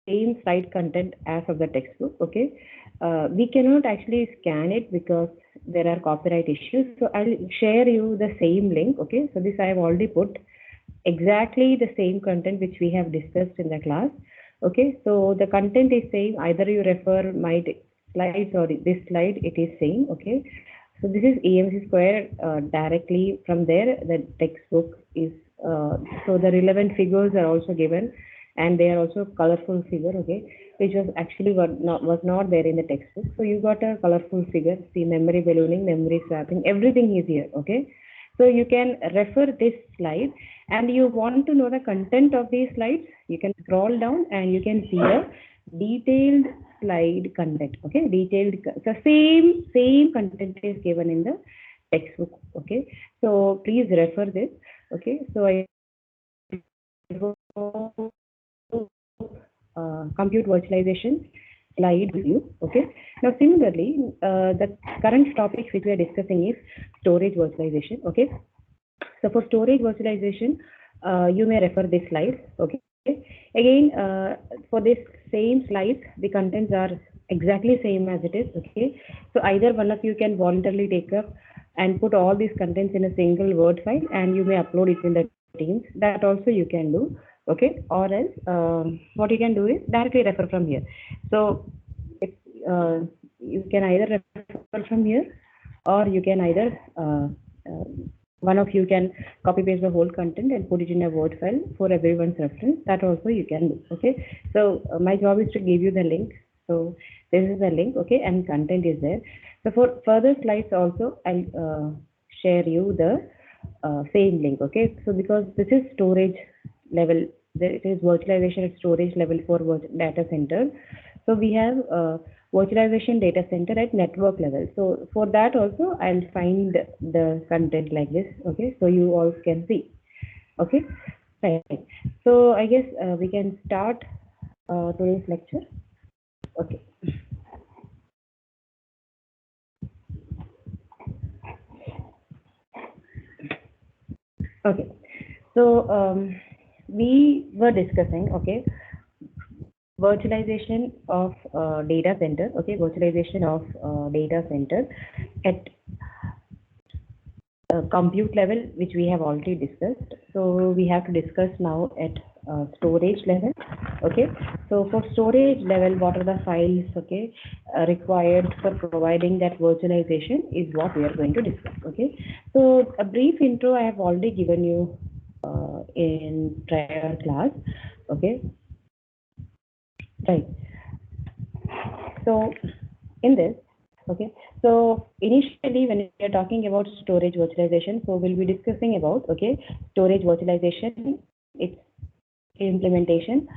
same slide content as of the textbook. Okay, we cannot actually scan it because there are copyright issues. So I'll share you the same link. Okay, so this I have already put exactly the same content which we have discussed in the class. Okay, so the content is same. Either you refer my slides or this slide, it is same. Okay, so this is EMC square directly from there. The textbook is so the relevant figures are also given, and they are also colorful figure. Okay, which was actually was not there in the textbook. So you got a colorful figure. See, memory ballooning, memory swapping, everything is here. Okay, so you can refer this slide, and you want to know the content of these slides, you can scroll down and you can see a detailed slide content. Okay, detailed, the same content is given in the textbook. Okay, so please refer this. Okay, so I compute virtualization slide view. Okay, now similarly, the current topic which we are discussing is storage virtualization. Okay, so for storage virtualization, you may refer this slide. Okay, again, for this same slides, the contents are exactly same as it is. Okay, so either one of you can voluntarily take up and put all these contents in a single Word file, and you may upload it in the Teams. That also you can do. Okay, or else what you can do is directly refer from here. So if, you can either refer from here, or you can either one of you can copy paste the whole content and put it in a Word file for everyone's reference. That also you can do. Okay, so my job is to give you the link. So this is the link. Okay, and content is there. So for further slides also, I'll share you the same link. Okay, so because this is storage level, it is virtualization at storage level for data center. So we have virtualization data center at network level. So for that also, I'll find the content like this. Okay, so you all can see. Okay, right. So I guess we can start today's lecture. Okay. Okay, so we were discussing, okay, virtualization of data center. Okay, virtualization of data center at compute level, which we have already discussed. So we have to discuss now at storage level. Okay, so for storage level, what are the files, okay, required for providing that virtualization is what we are going to discuss. Okay, so a brief intro I have already given you in prior class. Okay, right. So in this, okay, so initially when we are talking about storage virtualization, so we'll be discussing about, okay, storage virtualization, its implementation,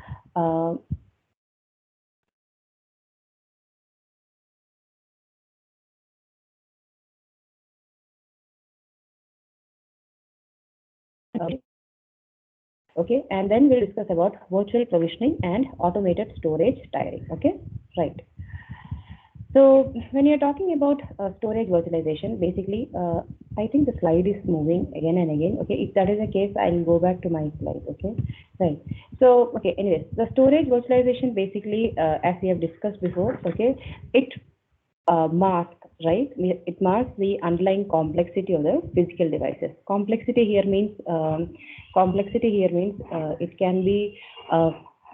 okay, and then we'll discuss about virtual provisioning and automated storage tiering. Okay, right. So when you're talking about storage virtualization, basically, I think the slide is moving again and again. Okay, if that is the case, I'll go back to my slide. Okay, right. So, okay, anyways, the storage virtualization basically, as we have discussed before, okay, it masks, right? It masks the underlying complexity of the physical devices. Complexity here means it can be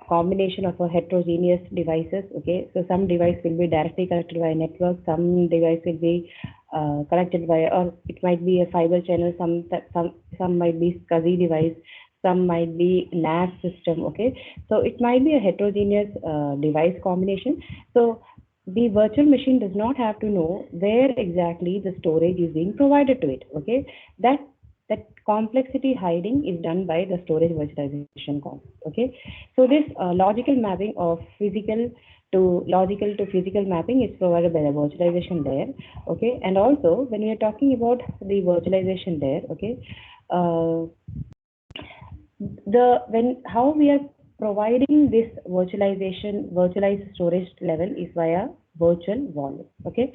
combination of a heterogeneous devices. Okay, so some device will be directly connected by a network, some device will be connected by, or it might be a fiber channel, some might be SCSI device, some might be NAS system. Okay, so it might be a heterogeneous device combination. So the virtual machine does not have to know where exactly the storage is being provided to it. Okay, that complexity hiding is done by the storage virtualization concept. Okay, so this logical mapping of physical to physical mapping is provided by the virtualization layer. Okay, and also when we are talking about the virtualization layer, okay, how we are providing this virtualized storage level is via virtual volume. Okay,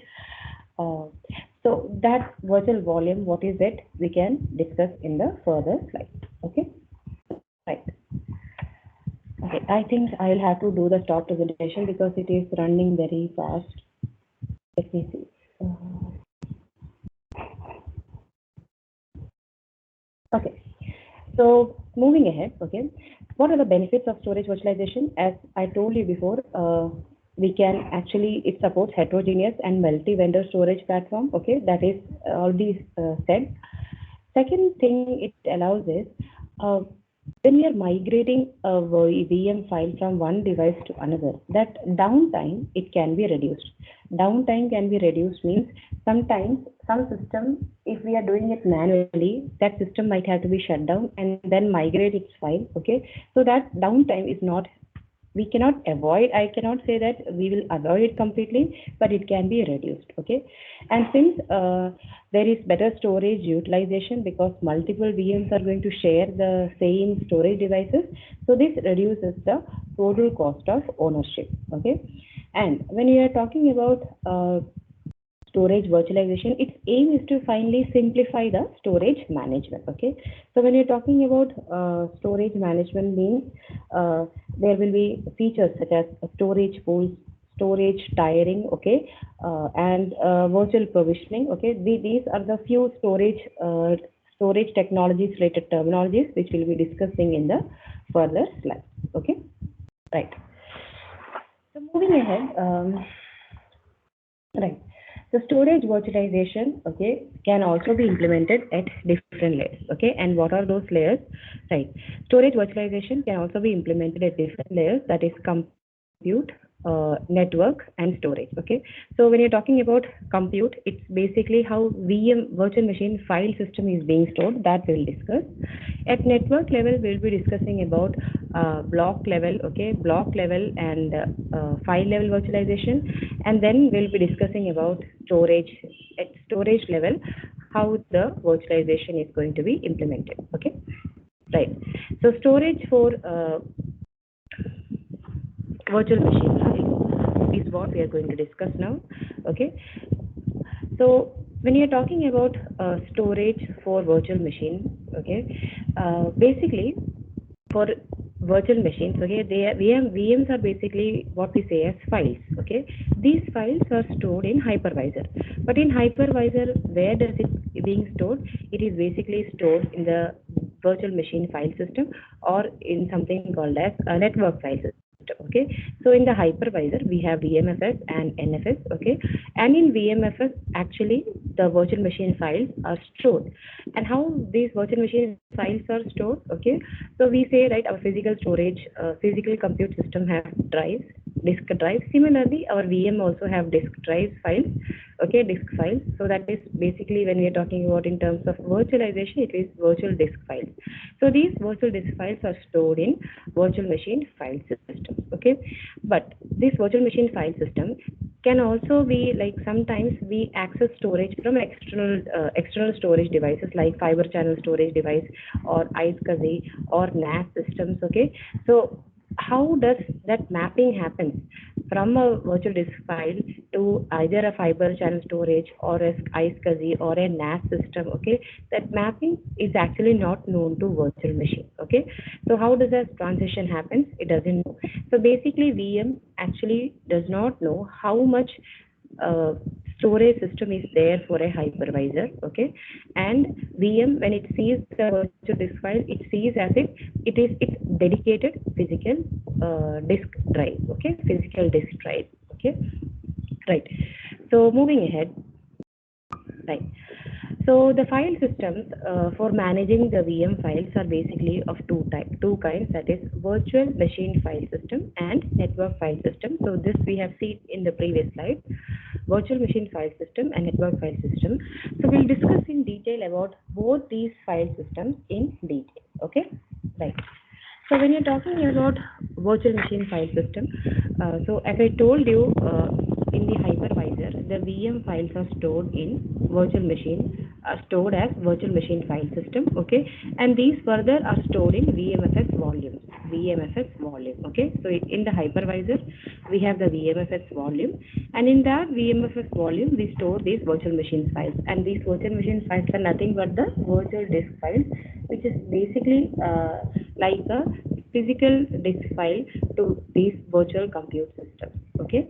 so that virtual volume, what is it? We can discuss in the further slide. Okay, right. Okay, I think I'll have to do the stop presentation because it is running very fast. Let me see. Okay, so moving ahead, okay, what are the benefits of storage virtualization? As I told you before, we can actually, it supports heterogeneous and multi-vendor storage platform, okay, that is already said. Second thing it allows is, when we are migrating a VM file from one device to another, that downtime, it can be reduced. Downtime can be reduced means sometimes some system, if we are doing it manually, that system might have to be shut down and then migrate its file, okay? So that downtime is not, we cannot avoid, I cannot say that we will avoid it completely, but it can be reduced, okay? And since there is better storage utilization because multiple VMs are going to share the same storage devices, so this reduces the total cost of ownership, okay? And when you are talking about storage virtualization, its aim is to finally simplify the storage management, okay? So when you're talking about storage management means there will be features such as storage pools, storage tiering, okay, and virtual provisioning, okay? These are the few storage technologies related terminologies which we'll be discussing in the further slides, okay? Right. So moving ahead, right. So storage virtualization, okay, can also be implemented at different layers, okay? And what are those layers? Right. Storage virtualization can also be implemented at different layers, that is compute, network, and storage, okay? So when you're talking about compute, it's basically how VM, virtual machine file system is being stored, that we'll discuss. At network level, we'll be discussing about block level, okay, block level and file level virtualization, and then we'll be discussing about storage at storage level, how the virtualization is going to be implemented, okay? Right. So storage for virtual machine file is what we are going to discuss now, okay? So when you're talking about storage for virtual machine, okay, basically for virtual machines, okay, VMs are basically what we say as files, okay? These files are stored in hypervisor, but in hypervisor, where does it being stored? It is basically stored in the virtual machine file system or in something called as a network file system, okay? So in the hypervisor, we have VMFS and NFS, okay? And in VMFS, actually, the virtual machine files are stored. And how these virtual machine files are stored, okay? So we say, right, our physical storage, physical compute system have drives, disk drives. Similarly, our VM also have disk drive files, okay, disk files. So that is basically when we are talking about in terms of virtualization, it is virtual disk files. So these virtual disk files are stored in virtual machine file systems, okay? But this virtual machine file system can also be like sometimes we access storage from external storage devices like fiber channel storage device or iSCSI or NAS systems, okay? So how does that mapping happen from a virtual disk file to either a fiber channel storage or a iSCSI or a NAS system, okay? That mapping is actually not known to virtual machine, okay? So how does that transition happen? It doesn't know. So basically VM actually does not know how much storage system is there for a hypervisor, okay? And VM, when it sees the virtual disk file, it sees as if it is its dedicated physical disk drive, okay? Physical disk drive, okay? Right. So moving ahead, right. So the file systems for managing the VM files are basically of two kinds, that is virtual machine file system and network file system. So this we have seen in the previous slide, virtual machine file system and network file system. So we'll discuss in detail about both these file systems in detail, okay? Right. So when you're talking about virtual machine file system, so as I told you, in the hypervisor, the VM files are stored in virtual machine, stored as virtual machine file system, okay? And these further are stored in VMFS volumes, VMFS volume, okay? So in the hypervisor, we have the VMFS volume, and in that VMFS volume, we store these virtual machine files, and these virtual machine files are nothing but the virtual disk files, which is basically like a physical disk file to these virtual compute systems. Okay.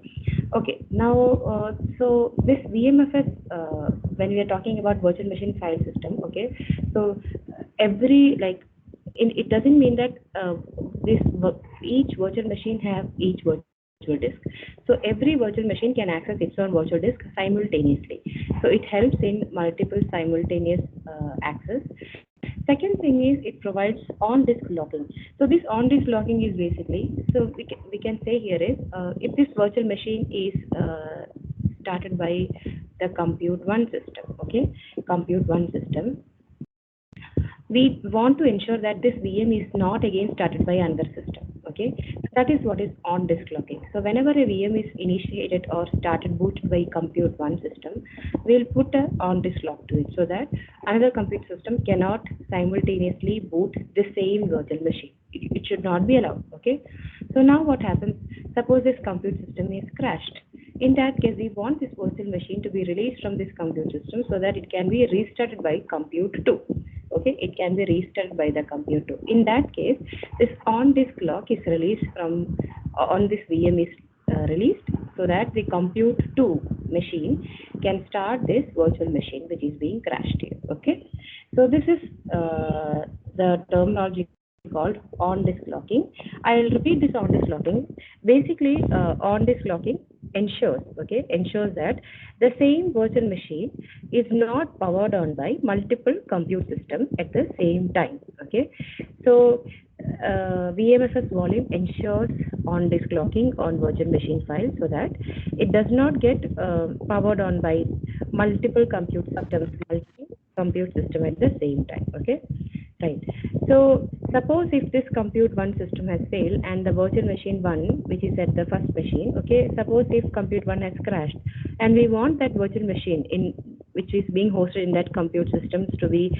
Now, so this VMFS, when we are talking about virtual machine file system, okay, so every like it doesn't mean that each virtual machine have each virtual disk. So every virtual machine can access its own virtual disk simultaneously. So it helps in multiple simultaneous access. Second thing is it provides on-disk locking. So this on-disk locking is basically, so we can say here is, if this virtual machine is started by the compute one system, okay, compute one system, we want to ensure that this VM is not again started by another system. Okay, that is what is on disk locking. So whenever a VM is initiated or started booted by compute one system, we'll put a on disk lock to it so that another compute system cannot simultaneously boot the same virtual machine. It should not be allowed. Okay, so now what happens? Suppose this compute system is crashed. In that case, we want this virtual machine to be released from this compute system so that it can be restarted by compute 2. Okay, it can be restarted by the compute 2. In that case, this on-disk lock is released from on this VM is released so that the compute 2 machine can start this virtual machine which is being crashed here. Okay, so this is the terminology called on-disk locking. I'll repeat this on-disk locking. Basically, on-disk locking ensures that the same virtual machine is not powered on by multiple compute systems at the same time. Okay, so VMFS volume ensures on-disk locking on virtual machine files so that it does not get powered on by multiple compute systems at the same time. Okay, right. So suppose if this compute one system has failed and the virtual machine 1, which is at the first machine, okay, suppose if compute 1 has crashed and we want that virtual machine which is being hosted in that compute systems to be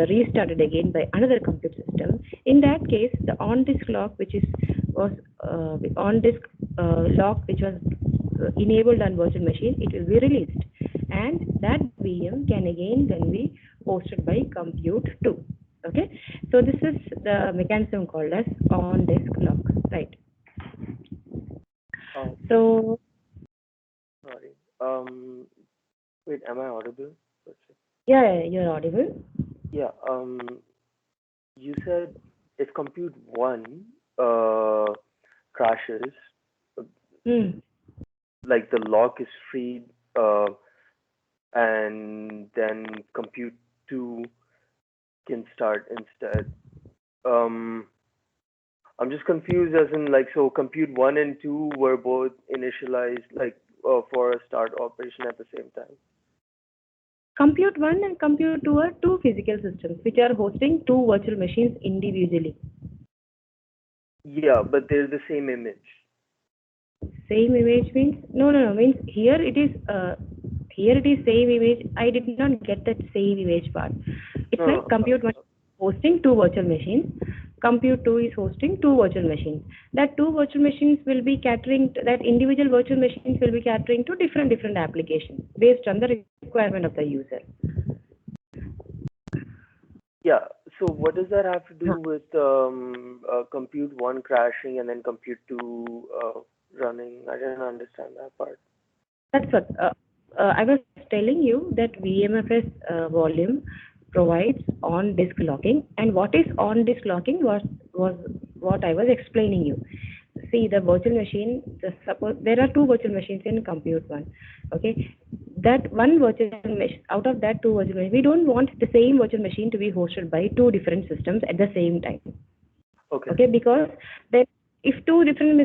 restarted again by another compute system. In that case, the on-disk lock which was enabled on virtual machine, it will be released, and that VM can again then be hosted by compute 2. Okay, so this is the mechanism called as on-disk lock, right? So, sorry. Wait, am I audible? Yeah, you're audible. Yeah. You said if compute 1 crashes, like the lock is freed, and then compute 2 can start instead. I'm just confused as in like, so compute 1 and 2 were both initialized like for a start operation at the same time. Compute 1 and compute 2 are two physical systems which are hosting two virtual machines individually. Yeah, but they're the same image. Same image means no means here it is same image. I did not get that same image part. It's like compute 1 hosting two virtual machines. Compute 2 is hosting two virtual machines. That two virtual machines will be catering that individual virtual machines will be catering to different applications based on the requirement of the user. Yeah. So what does that have to do with compute 1 crashing and then compute 2 running? I didn't understand that part. That's what I was telling you, that VMFS volume provides on-disk locking, and what is on-disk locking was what I was explaining you. See, the virtual machine, suppose there are two virtual machines in compute 1. Okay, that one virtual machine, out of that two virtual machines, we don't want the same virtual machine to be hosted by two different systems at the same time. Okay, because then if two different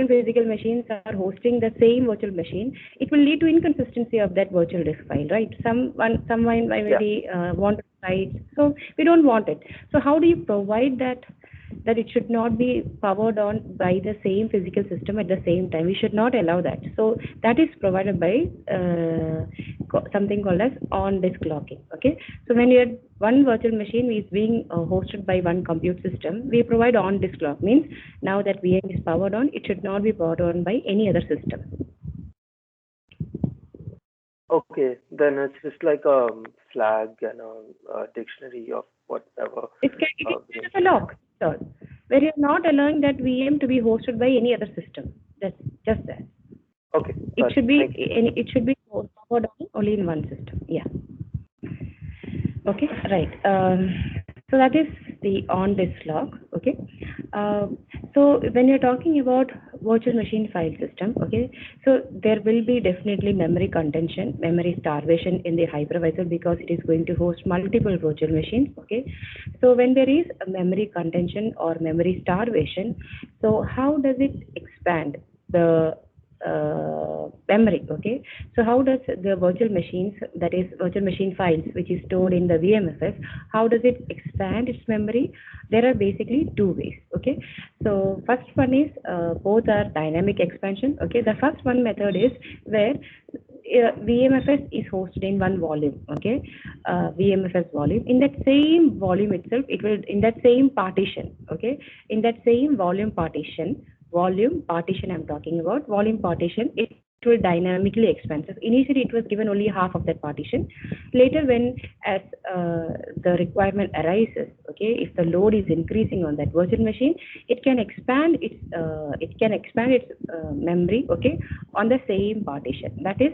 physical machines are hosting the same virtual machine, it will lead to inconsistency of that virtual disk file, right? Someone maybe want to write, so we don't want it. So how do you provide that it should not be powered on by the same physical system at the same time? We should not allow that. So that is provided by something called as on-disk locking. Okay, so when you one virtual machine is being hosted by one compute system, we provide on-disk lock. Means now that VM is powered on, it should not be powered on by any other system. Okay, then it's just like a flag and a dictionary of whatever. It is kind of a lock. Sure. where you're not allowing that VM to be hosted by any other system. That's just that. Okay. It should be forwarded only in one system. Yeah. Okay. Right. So that is the on disk log. Okay. So when you're talking about virtual machine file system, okay, so there will be definitely memory contention, memory starvation in the hypervisor because it is going to host multiple virtual machines. Okay. So when there is a memory contention or memory starvation, so how does it expand the memory? Okay, so how does the virtual machines, that is virtual machine files, which is stored in the VMFS, how does it expand its memory? There are basically two ways. Okay, so first one is both are dynamic expansion. Okay, the first one method is where VMFS is hosted in one volume. Okay, VMFS volume. In that same volume itself, it will, in that same partition. Okay, in that same volume partition I'm talking about, volume partition, it will dynamically expand. So initially it was given only half of that partition. Later, when as the requirement arises, okay, if the load is increasing on that virtual machine, it can expand its memory, okay, on the same partition. That is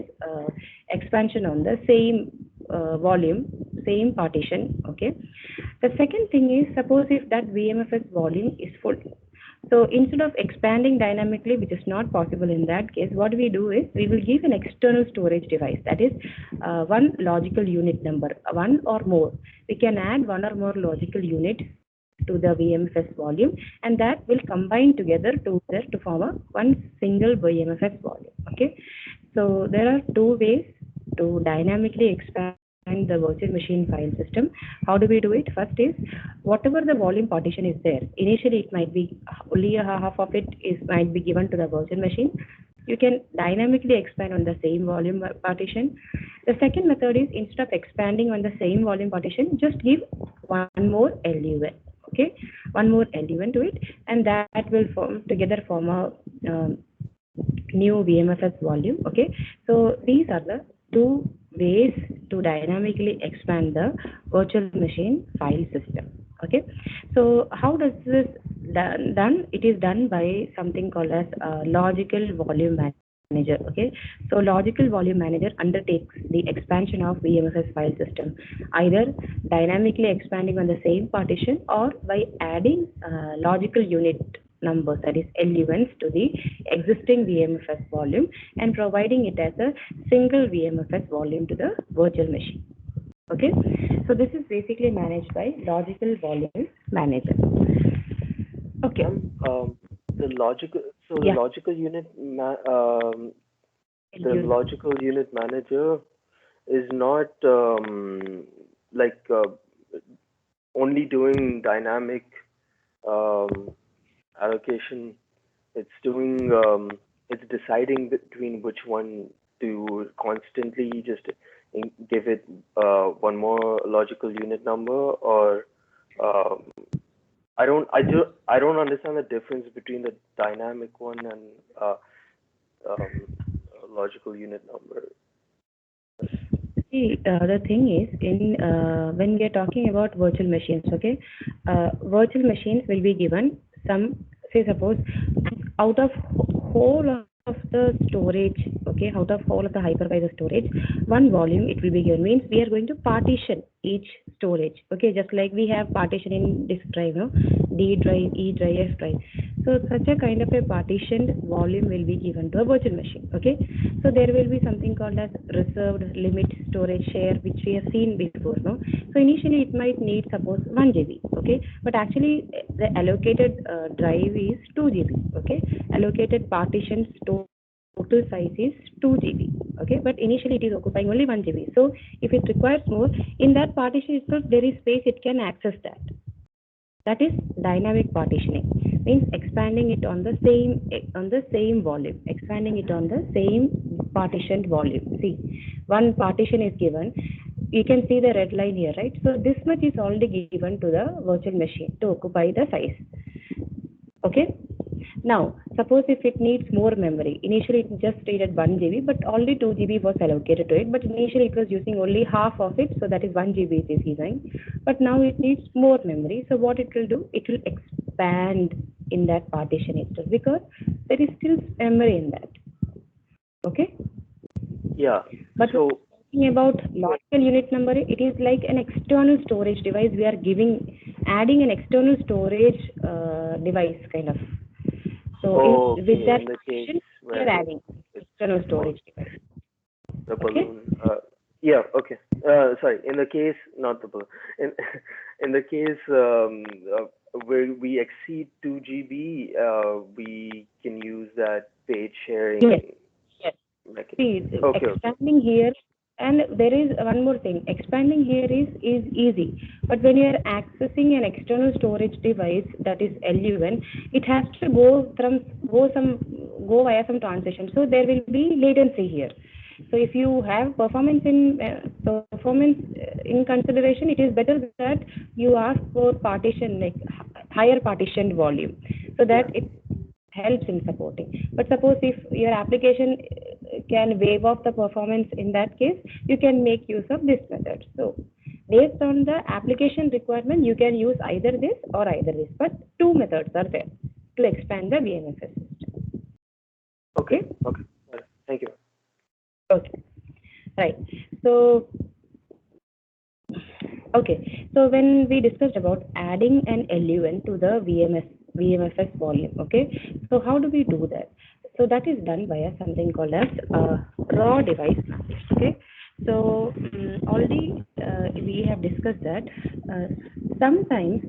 expansion on the same volume, same partition. Okay. The second thing is, suppose if that VMFS volume is full. So instead of expanding dynamically, which is not possible in that case, what we do is we will give an external storage device, that is one logical unit number, one or more. We can add one or more logical unit to the VMFS volume, and that will combine together to form a one single VMFS volume. Okay, so there are two ways to dynamically expand the virtual machine file system. How do we do it? First is, whatever the volume partition is there, initially it might be only half of it might be given to the virtual machine. You can dynamically expand on the same volume partition. The second method is, instead of expanding on the same volume partition, just give one more LUN. Okay, one more LUN to it, and that will form a new VMFS volume. Okay, so these are the two ways to dynamically expand the virtual machine file system. Okay, so how does this done? It is done by something called as logical volume manager. Okay, so logical volume manager undertakes the expansion of VMFS file system, either dynamically expanding on the same partition or by adding logical unit numbers, that is LUNs, to the existing VMFS volume and providing it as a single VMFS volume to the virtual machine. Okay, so this is basically managed by logical volume manager. Okay. The logical unit manager is not only doing dynamic allocation. It's doing it's deciding between which one to constantly just give it one more logical unit number, or I don't understand the difference between the dynamic one and logical unit number. See, the thing is, in when we are talking about virtual machines, okay, virtual machines will be given some, say suppose, out of whole of the storage, okay, out of whole of the hypervisor storage, one volume it will be given. Means we are going to partition each storage, okay, just like we have partition in disk drive, no, D drive, E drive, F drive. So such a kind of a partitioned volume will be given to a virtual machine. Okay, so there will be something called as reserved, limit, storage, share, which we have seen before, no. So initially it might need, suppose, 1 GB, okay, but actually the allocated drive is 2 GB. Okay, allocated partition total size is 2 GB. Okay, but initially it is occupying only 1 GB. So if it requires more, in that partition itself there is space, it can access that. That is dynamic partitioning. Means expanding it on the same volume, expanding it on the same partitioned volume. See, one partition is given. You can see the red line here, right? So this much is already given to the virtual machine to occupy the size. Okay. Now, suppose if it needs more memory, initially it just stated 1 GB, but only 2 GB was allocated to it, but initially it was using only half of it, so that is 1 GB it is using. But now it needs more memory, so what it will do? It will expand in that partition itself because there is still memory in that. Okay. Yeah. But So talking about logical unit number, it is like an external storage device. We are adding an external storage device kind of. So with that, in the case we are adding external storage device. The balloon. Yeah. Okay. Sorry. In the case, not the balloon. In the case where we exceed 2 GB, we can use that page sharing. Yes. See, expanding here, and there is one more thing. Expanding here is easy, but when you are accessing an external storage device, that is LUN, it has to go via some transition. So there will be latency here. So if you have performance in consideration, it is better that you ask for partition, like higher partitioned volume, so that it helps in supporting. But suppose if your application can waive off the performance, in that case you can make use of this method. So based on the application requirement, you can use either this or either this, but two methods are there to expand the VMFS system. Okay. Thank you. Okay, right. So when we discussed about adding an LUN to the VMFS volume, okay, so how do we do that? So that is done via something called as raw device mapping. Okay, so already we have discussed that sometimes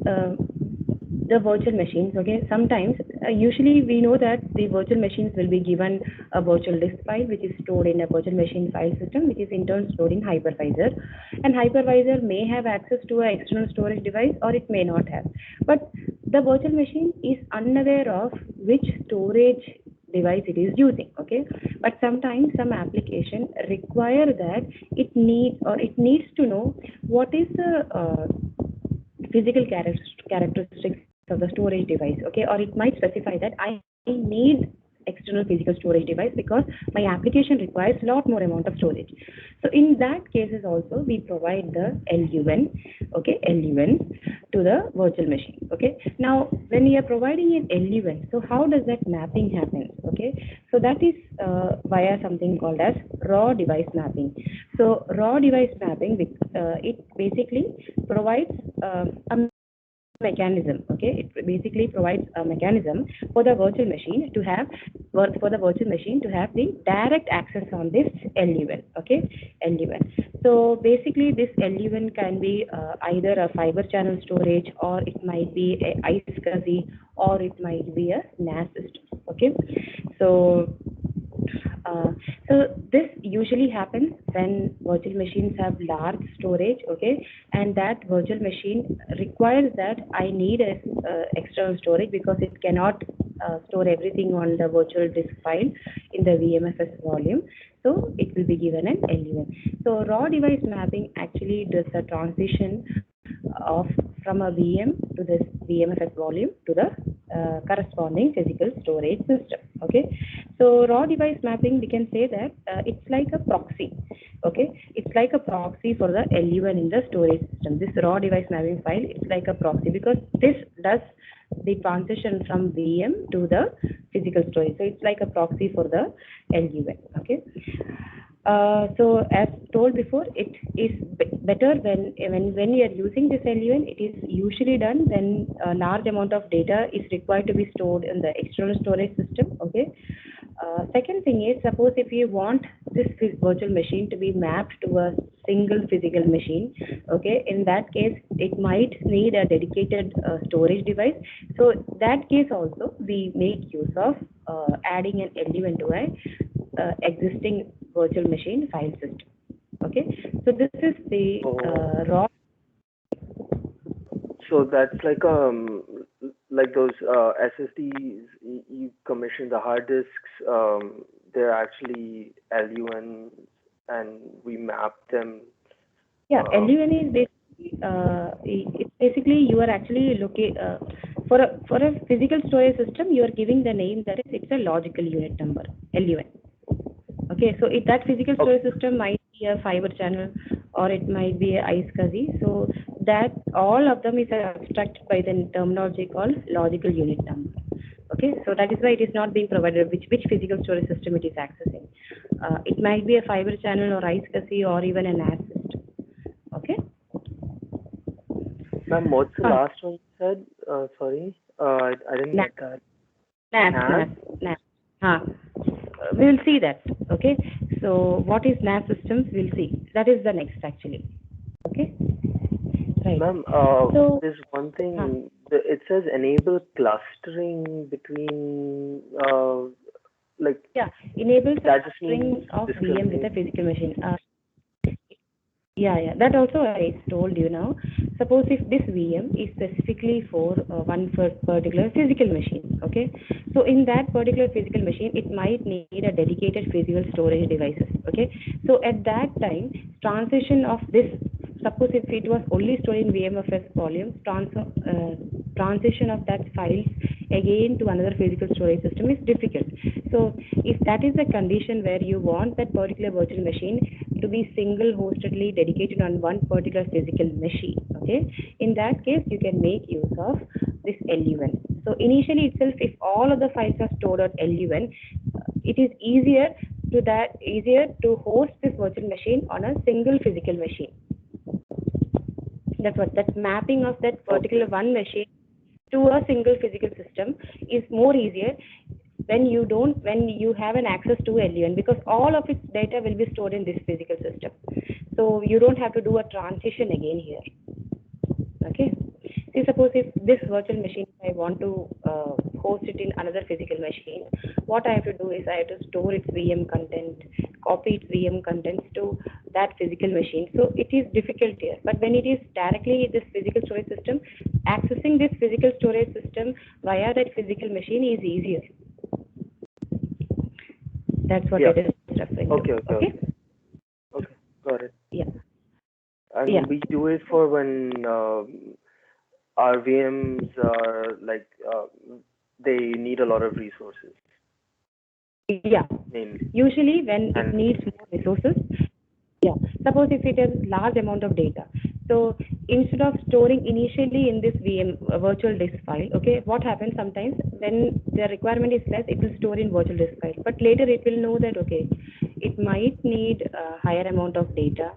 the virtual machines, okay, sometimes usually we know that the virtual machines will be given a virtual disk file which is stored in a virtual machine file system, which is in turn stored in hypervisor, and hypervisor may have access to an external storage device or it may not have, but the virtual machine is unaware of which storage device it is using. Okay, but sometimes some application require that it needs to know what is the physical characteristics of the storage device. Okay, or it might specify that I need external physical storage device because my application requires a lot more amount of storage. So in that cases also we provide the LUN, okay, LUN to the virtual machine. Okay, now when we are providing an LUN, so how does that mapping happen? Okay, so that is via something called as raw device mapping. So raw device mapping, it basically provides a mechanism. Okay, it basically provides a mechanism for the virtual machine to have the direct access on this LUN. Okay, LUN. So basically this LUN can be either a fiber channel storage, or it might be a iSCSI, or it might be a NAS system. Okay, so this usually happens when virtual machines have large storage, okay, and that virtual machine requires that I need a external storage because it cannot store everything on the virtual disk file in the VMFS volume. So it will be given an LUN. So raw device mapping actually does the transition from a VM to this VMFS volume to the corresponding physical storage system. Okay, so raw device mapping, we can say that it's like a proxy. Okay, it's like a proxy for the LUN in the storage system. This raw device mapping file, it's like a proxy because this does the transition from VM to the physical storage. So it's like a proxy for the LUN. Okay. So as told before, it is better when you are using this LUN. It is usually done when a large amount of data is required to be stored in the external storage system. Okay. Second thing is, suppose if you want this virtual machine to be mapped to a single physical machine, okay, in that case it might need a dedicated storage device. So that case also we make use of adding an LUN to a existing virtual machine file system. Okay, so this is the raw. So that's like those SSDs you commission, the hard disks. They're actually LUN, and we map them. Yeah, LUN is basically it's basically you are actually looking for a physical storage system. You are giving the name that is it's a logical unit number, LUN. Okay, so if that physical storage system might be a fiber channel, or it might be a iSCSI. So that all of them is abstracted by the terminology called logical unit number. Okay, so that is why it is not being provided which physical storage system it is accessing. It might be a fiber channel or iSCSI or even a NAS system. Okay. Ma'am, what's the last one you said? Sorry, I didn't NAS. get that. NAS. We will see that. Okay. So what is NAS systems? We'll see. That is the next actually. Okay. Right. Ma'am, so there's one thing. It says enable clustering between like. Yeah, enables that just string means of VM with a physical machine. Yeah, that also I told you now. Suppose if this VM is specifically for one particular physical machine, okay? So in that particular physical machine, it might need a dedicated physical storage devices, okay? So at that time, transition of this, suppose if it was only stored in VMFS volume, transition of that files again to another physical storage system is difficult. So if that is the condition where you want that particular virtual machine to be single hostedly dedicated on one particular physical machine, okay, in that case you can make use of this LUN. So initially itself, if all of the files are stored on LUN, it is easier to host this virtual machine on a single physical machine. That's what that mapping of that particular one machine to a single physical system is more easier when you have an access to LUN, because all of its data will be stored in this physical system. So you don't have to do a transition again here. Okay. See, suppose if this virtual machine, I want to host it in another physical machine, what I have to do is I have to store its VM content, copy its VM contents to that physical machine. So it is difficult here. But when it is directly this physical storage system, accessing this physical storage system via that physical machine is easier. That's what it is referring to. Okay, got it. Yeah. And we do it for when our VMs are like they need a lot of resources. Yeah. Mainly. Usually when it needs more resources, suppose if it has large amount of data. So instead of storing initially in this VM virtual disk file, okay, what happens sometimes when the requirement is less, it will store in virtual disk file. But later it will know that, okay, it might need a higher amount of data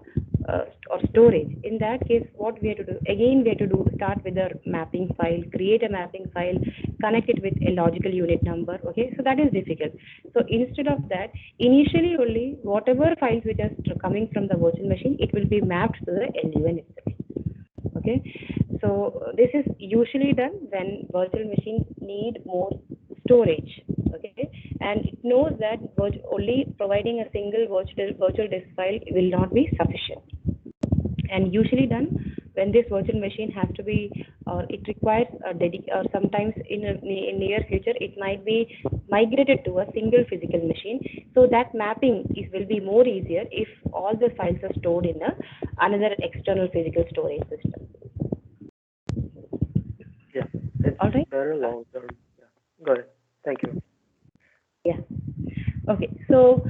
or storage. In that case, what we have to do, again, we have to start with a mapping file, create a mapping file, connect it with a logical unit number, okay? So that is difficult. So instead of that, initially only whatever files which are coming from the virtual machine, it will be mapped to the LUN itself, okay? So this is usually done when virtual machines need more storage, okay? And it knows that only providing a single virtual disk file will not be sufficient. And usually done when this virtual machine has to be, or it requires or sometimes in near future, it might be migrated to a single physical machine. So that mapping will be more easier if all the files are stored in another external physical storage system. Yeah, it's all right. Better long term. Yeah, got it. Thank you. Yeah. Okay. So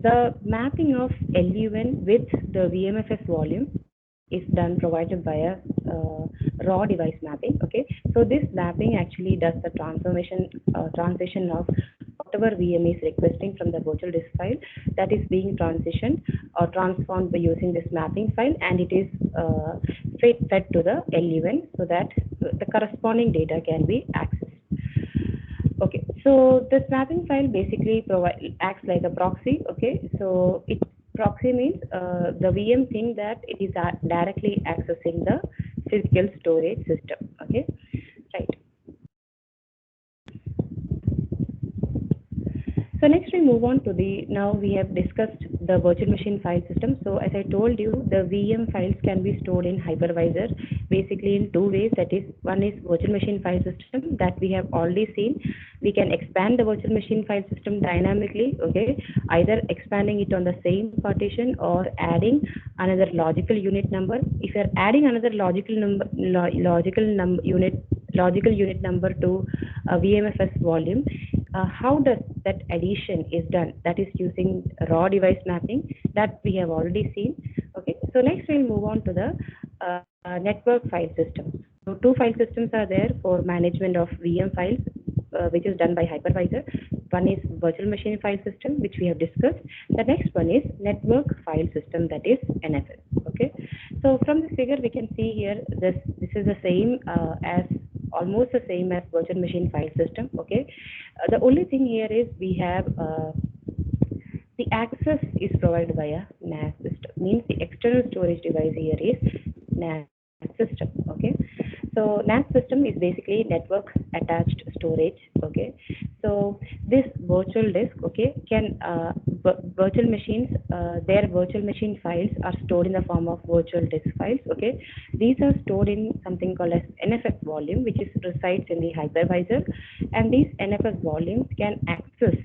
the mapping of LUN with the VMFS volume is provided by a raw device mapping. Okay. So this mapping actually does the transition of whatever VM is requesting from the virtual disk file, that is being transitioned or transformed by using this mapping file, and it is fed to the LUN so that the corresponding data can be accessed. Okay, so this mapping file basically acts like a proxy. Okay, so proxy means the VM thinks that it is directly accessing the physical storage system. Okay, right. So next we move on to now we have discussed the virtual machine file system. So as I told you, the VM files can be stored in hypervisor basically in two ways. That is, one is virtual machine file system that we have already seen. We can expand the virtual machine file system dynamically, okay, either expanding it on the same partition or adding another logical unit number. If you are adding another logical unit number to a VMFS volume, how does that addition is done? That is using raw device mapping that we have already seen. Okay, so next we'll move on to the network file systems. So two file systems are there for management of VM files, which is done by hypervisor. One is virtual machine file system, which we have discussed. The next one is network file system, that is NFS. Okay. So from this figure, we can see here this is the same as almost the same as virtual machine file system. Okay. The only thing here is we have the access is provided by a NAS system. Means the external storage device here is NAS system. Okay. So NAS system is basically network attached storage. Okay. So this virtual disk, okay, can virtual machines, their virtual machine files are stored in the form of virtual disk files. Okay. These are stored in something called as NFS volume, which is resides in the hypervisor, and these NFS volumes can access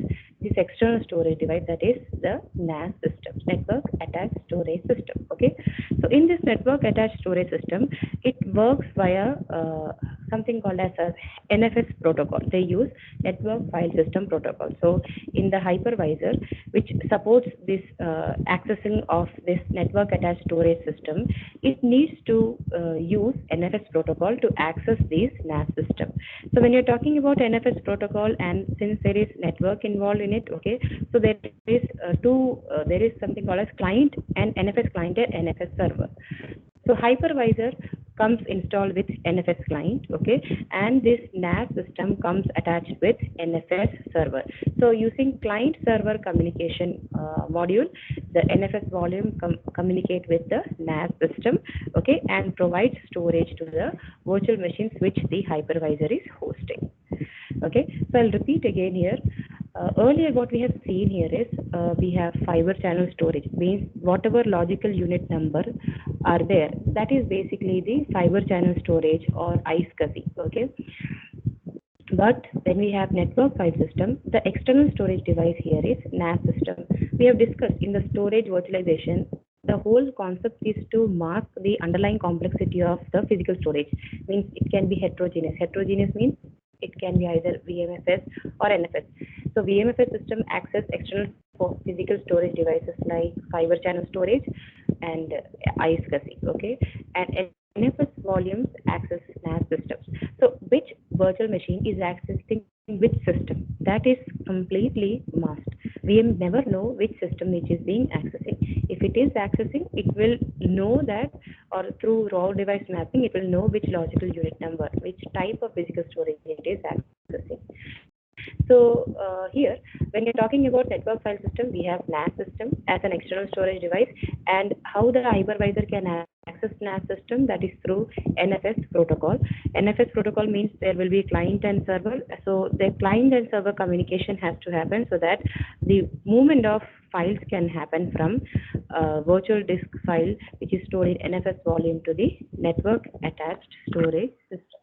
this external storage device, that is the NAS system, network attached storage system. Okay. So in this network attached storage system, it works via something called as a NFS protocol. They use network file system protocol. So in the hypervisor, which supports this accessing of this network attached storage system, it needs to use NFS protocol to access this NAS system. So when you're talking about NFS protocol, and since there is network involved in it, okay, so there is there is something called as client and NFS client and NFS server. So hypervisor comes installed with NFS client, okay, and this NAS system comes attached with NFS server. So using client server communication module, the NFS volume communicate with the NAS system, okay, and provides storage to the virtual machines which the hypervisor is hosting. Okay, so I'll repeat again here. Earlier what we have seen here is we have fiber channel storage, means whatever logical unit number are there, that is basically the fiber channel storage or iSCSI. Okay. But when we have network file system, the external storage device here is NAS system. We have discussed in the storage virtualization, the whole concept is to mark the underlying complexity of the physical storage. Means it can be heterogeneous. Heterogeneous means it can be either VMFS or NFS. So VMFS system access external physical storage devices like fiber channel storage and iSCSI. Okay, and NFS volumes access NAS systems. So which virtual machine is accessing which system? That is completely masked. We never know which system it is being accessing. If it is accessing, it will know that, or through raw device mapping, it will know which logical unit number, which type of physical storage it is accessing. So here, when you're talking about network file system, we have NAS system as an external storage device, and how the hypervisor can access NAS system, that is through NFS protocol. NFS protocol means there will be client and server. So the client and server communication has to happen so that the movement of files can happen from virtual disk file, which is stored in NFS volume, to the network attached storage system.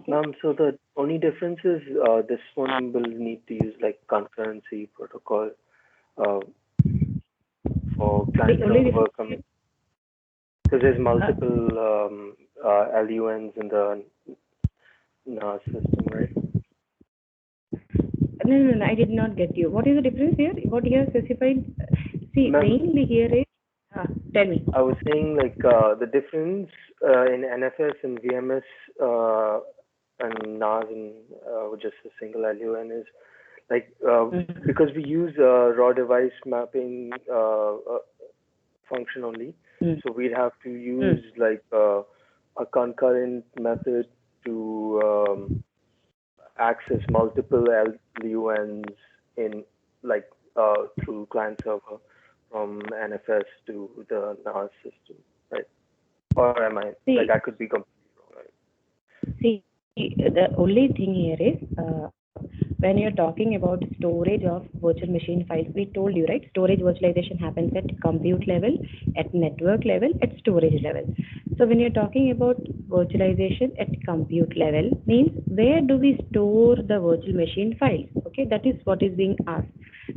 Ma'am, so the only difference is this one will need to use like concurrency protocol for client server, because there's multiple LUNs in the NAS system, right? No, I did not get you. What is the difference here? What you have specified? See, mainly here is, tell me. I was saying like the difference in NFS and VMS and NAS and just a single LUN is like because we use raw device mapping function only, so we'd have to use like a concurrent method to access multiple LUNs in like through client server from NFS to the NAS system, right? Or am I like I could be completely wrong? Right? See, the only thing here is when you're talking about storage of virtual machine files, we told you, right? Storage virtualization happens at compute level, at network level, at storage level. So when you're talking about virtualization at compute level, means where do we store the virtual machine files? Okay, that is what is being asked.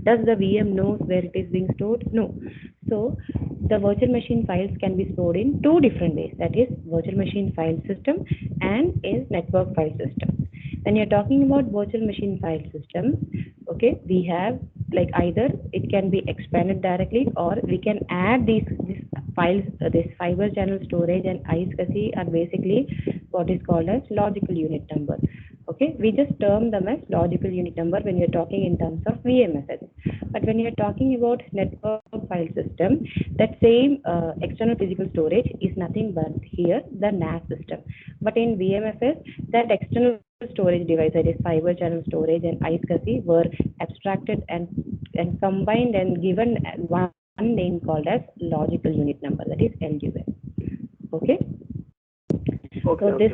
Does the VM know where it is being stored? No. So the virtual machine files can be stored in two different ways, that is virtual machine file system and is network file system. When you're talking about virtual machine file system, okay, we have like either it can be expanded directly or we can add this files, this fiber channel storage and iSCSI are basically what is called as logical unit number. Okay, we just term them as logical unit number when you're talking in terms of VMFS. But when you're talking about network file system, that same external physical storage is nothing but here the NAS system. But in VMFS, that external storage device, that is fiber channel storage and iSCSI, were abstracted and combined and given one name called as logical unit number, that is LUN. Okay. Okay, So this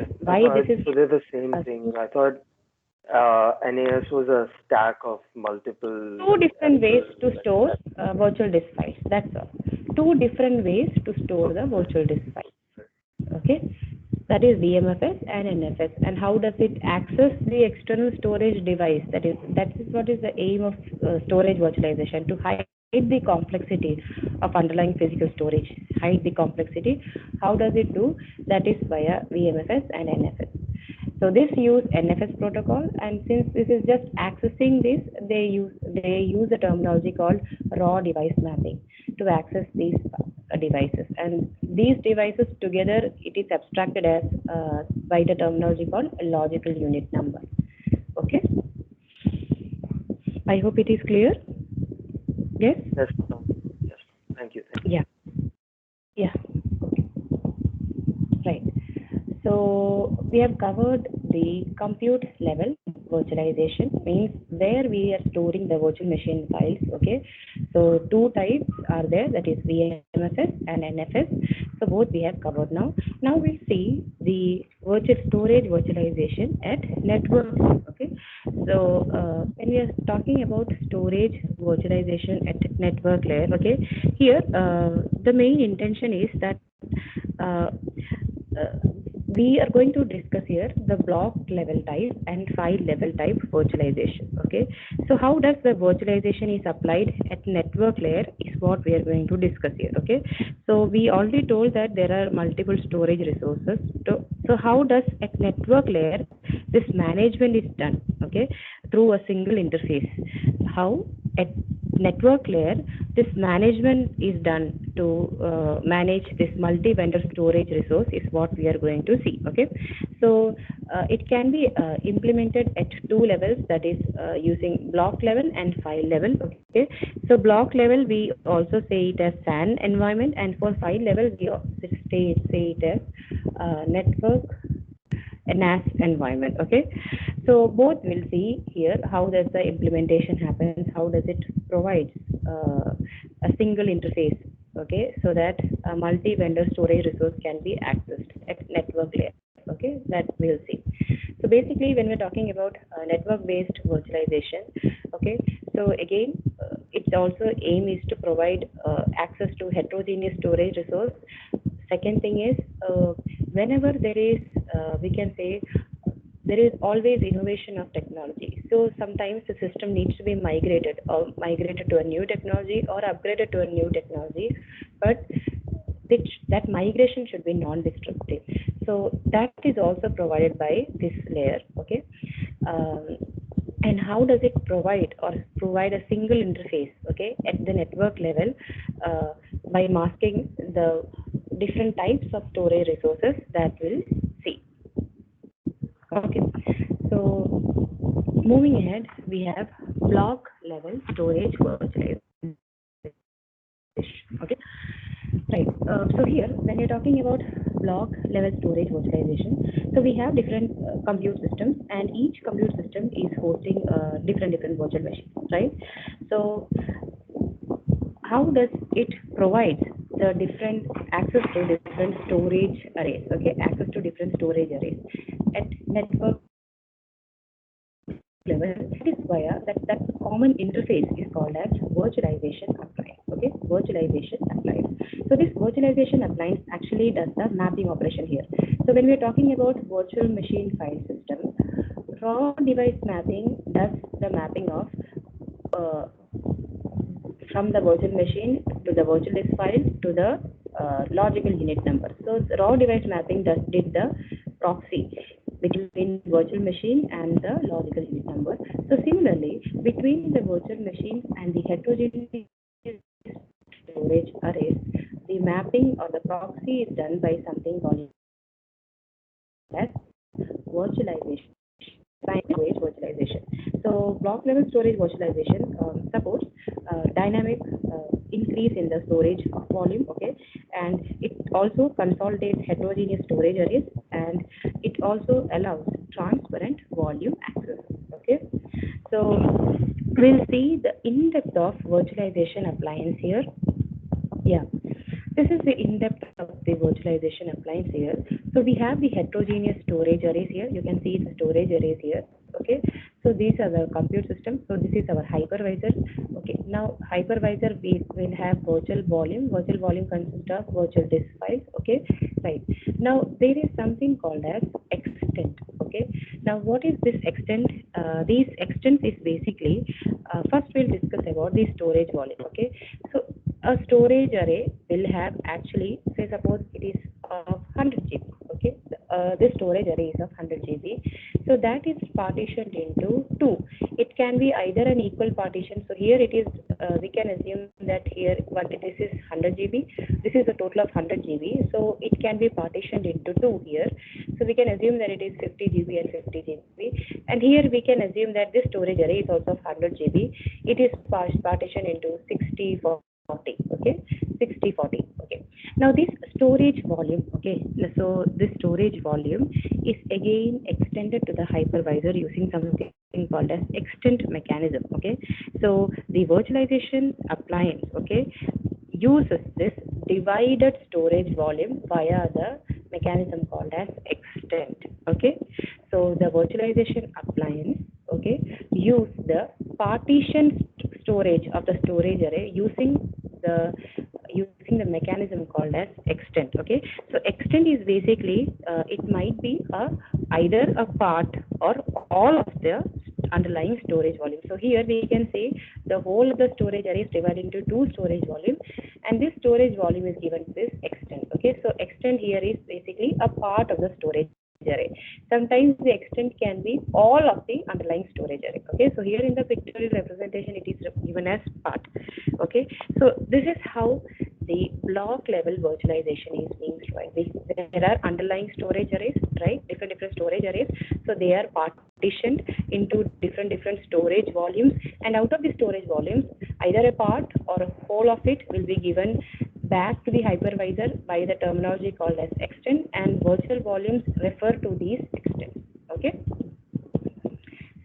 so they're the same thing. I thought NAS was a stack of multiple. Two different ways to store virtual disk files. That's all. Two different ways to store the virtual disk files. Okay. That is VMFS and NFS. And how does it access the external storage device? That is what is the aim of storage virtualization, to hide the complexity of underlying physical storage. Hide the complexity. How does it do? That is via VMFS and NFS. So this use NFS protocol, and since this is just accessing this, they use a terminology called raw device mapping to access these devices. And these devices together, it is abstracted as by the terminology called logical unit number. Okay. I hope it is clear. Yes. Yes. Yes. Thank you. Yeah. Yeah. Okay. Right. So we have covered the compute level virtualization, means where we are storing the virtual machine files. Okay. So two types are there, that is VMFS and NFS. So both we have covered now. Now we'll see the virtual storage virtualization at network. Okay. So when we are talking about storage virtualization at network layer, okay, here the main intention is that we are going to discuss here the block level type and file level type virtualization. Okay, so how does the virtualization is applied at network layer is what we are going to discuss here. Okay, so we already told that there are multiple storage resources. So how does at network layer this management is done? Okay, through a single interface. How at network layer this management is done to manage this multi-vendor storage resource is what we are going to see. Okay, so it can be implemented at two levels, that is using block level and file level. Okay, so block level we also say it as SAN environment, and for file level we say it as network NAS environment. Okay, so both we'll see here how does the implementation happens, how does it provide a single interface. Okay, so that a multi-vendor storage resource can be accessed at network layer. Okay, that we'll see. So basically, when we're talking about network-based virtualization, okay, so again, its also aim is to provide access to heterogeneous storage resource. Second thing is, whenever there is, we can say, there is always innovation of technology. So sometimes the system needs to be migrated to a new technology or upgraded to a new technology, but that migration should be non-destructive. So that is also provided by this layer. Okay, and how does it provide a single interface? Okay, at the network level, by masking the different types of storage resources that we'll see. Okay, so moving ahead, we have block level storage virtualization. Okay, right. So here, when you're talking about block level storage virtualization, so we have different compute systems, and each compute system is hosting different virtual machines, right? So how does it provide the different access to different storage arrays? Okay, access to different storage arrays at network level. It is via that common interface is called as virtualization appliance. Okay, virtualization appliance. So this virtualization appliance actually does the mapping operation here. So when we are talking about virtual machine file system, raw device mapping does the mapping of from the virtual machine to the virtual disk file to the logical unit number. So the raw device mapping did the proxy between virtual machine and the logical unit number. So similarly, between the virtual machine and the heterogeneous storage arrays, the mapping or the proxy is done by something called as virtualization, storage virtualization. So block level storage virtualization supports dynamic increase in the storage volume, okay, and it also consolidates heterogeneous storage arrays, and it also allows transparent volume access, okay. So we'll see the in-depth of virtualization appliance here. Yeah, this is the in-depth of the virtualization appliance here. So we have the heterogeneous storage arrays here. You can see the storage arrays here. Okay, so these are the compute systems. So this is our hypervisor. Okay, now hypervisor, we will have virtual volume. Virtual volume consists of virtual disk files. Okay, right. Now there is something called as extent. Okay, now what is this extent? These extents is basically first we'll discuss about the storage volume. Okay, so a storage array will have actually, say suppose it is of 100 GB. Okay, this storage array is of 100 GB. So that is partitioned into two. It can be either an equal partition. So here it is, we can assume that here this is 100 GB. This is a total of 100 GB. So it can be partitioned into two here. So we can assume that it is 50 GB and 50 GB. And here we can assume that this storage array is also of 100 GB. It is partitioned into 60 for 40, okay, 60/40. Okay, now this storage volume, okay, so this storage volume is again extended to the hypervisor using something called as extent mechanism. Okay, so the virtualization appliance, okay, uses this divided storage volume via the mechanism called as extent. Okay, so the virtualization appliance, okay, use the partition storage of the storage array using the mechanism called as extent. Okay, so extent is basically it might be either a part or all of the underlying storage volume. So here we can say the whole of the storage array is divided into two storage volume, and this storage volume is given to this extent. Okay, so extent here is basically a part of the storage array. Sometimes the extent can be all of the underlying storage array. Okay, so here in the pictorial representation it is given as part. Okay, so this is how the block level virtualization is being provided. There are underlying storage arrays, right? Different storage arrays. So they are partitioned into different storage volumes, and out of the storage volumes, either a part or a whole of it will be given back to the hypervisor by the terminology called as extent, and virtual volumes refer to these extents. Okay,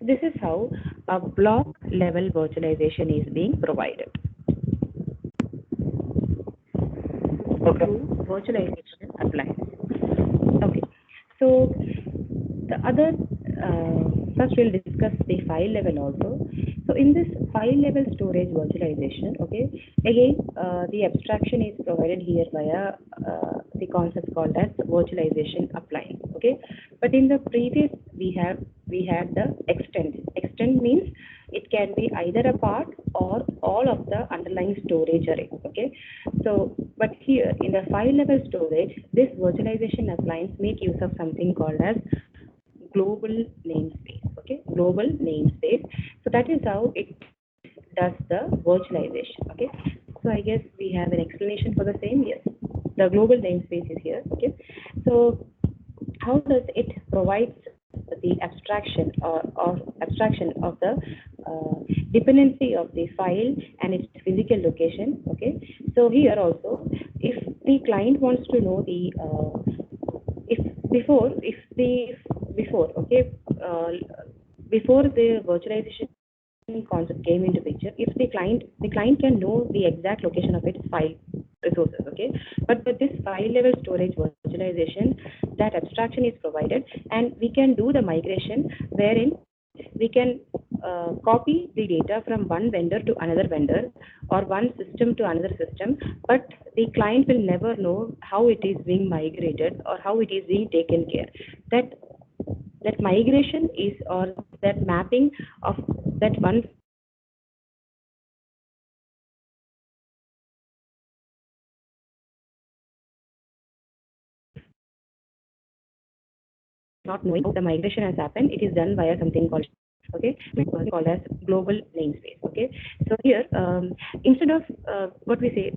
this is how a block level virtualization is being provided. Okay. Virtualization appliance. Okay, so the other first we'll discuss the file level also. So in this file level storage virtualization, okay, again the abstraction is provided here via the concept called as virtualization appliance. Okay, but in the previous we had the extent. Extent means it can be either a part or all of the underlying storage array. Okay, so but here in the file level storage, this virtualization appliance make use of something called as global namespace. Okay, global namespace. So that is how it does the virtualization. Okay, so I guess we have an explanation for the same. Yes, the global namespace is here. Okay, so how does it provide the abstraction or abstraction of the dependency of the file and its physical location? Okay, so here also, if the client wants to know the before the virtualization concept came into picture, if the client can know the exact location of its file resources. Okay, but with this file level storage virtualization, that abstraction is provided, and we can do the migration wherein we can copy the data from one vendor to another vendor or one system to another system, but the client will never know how it is being migrated or how it is being taken care. That migration is, or that mapping of that one not knowing how the migration has happened, it is done via something called called as global namespace. Okay, so here instead of what we say,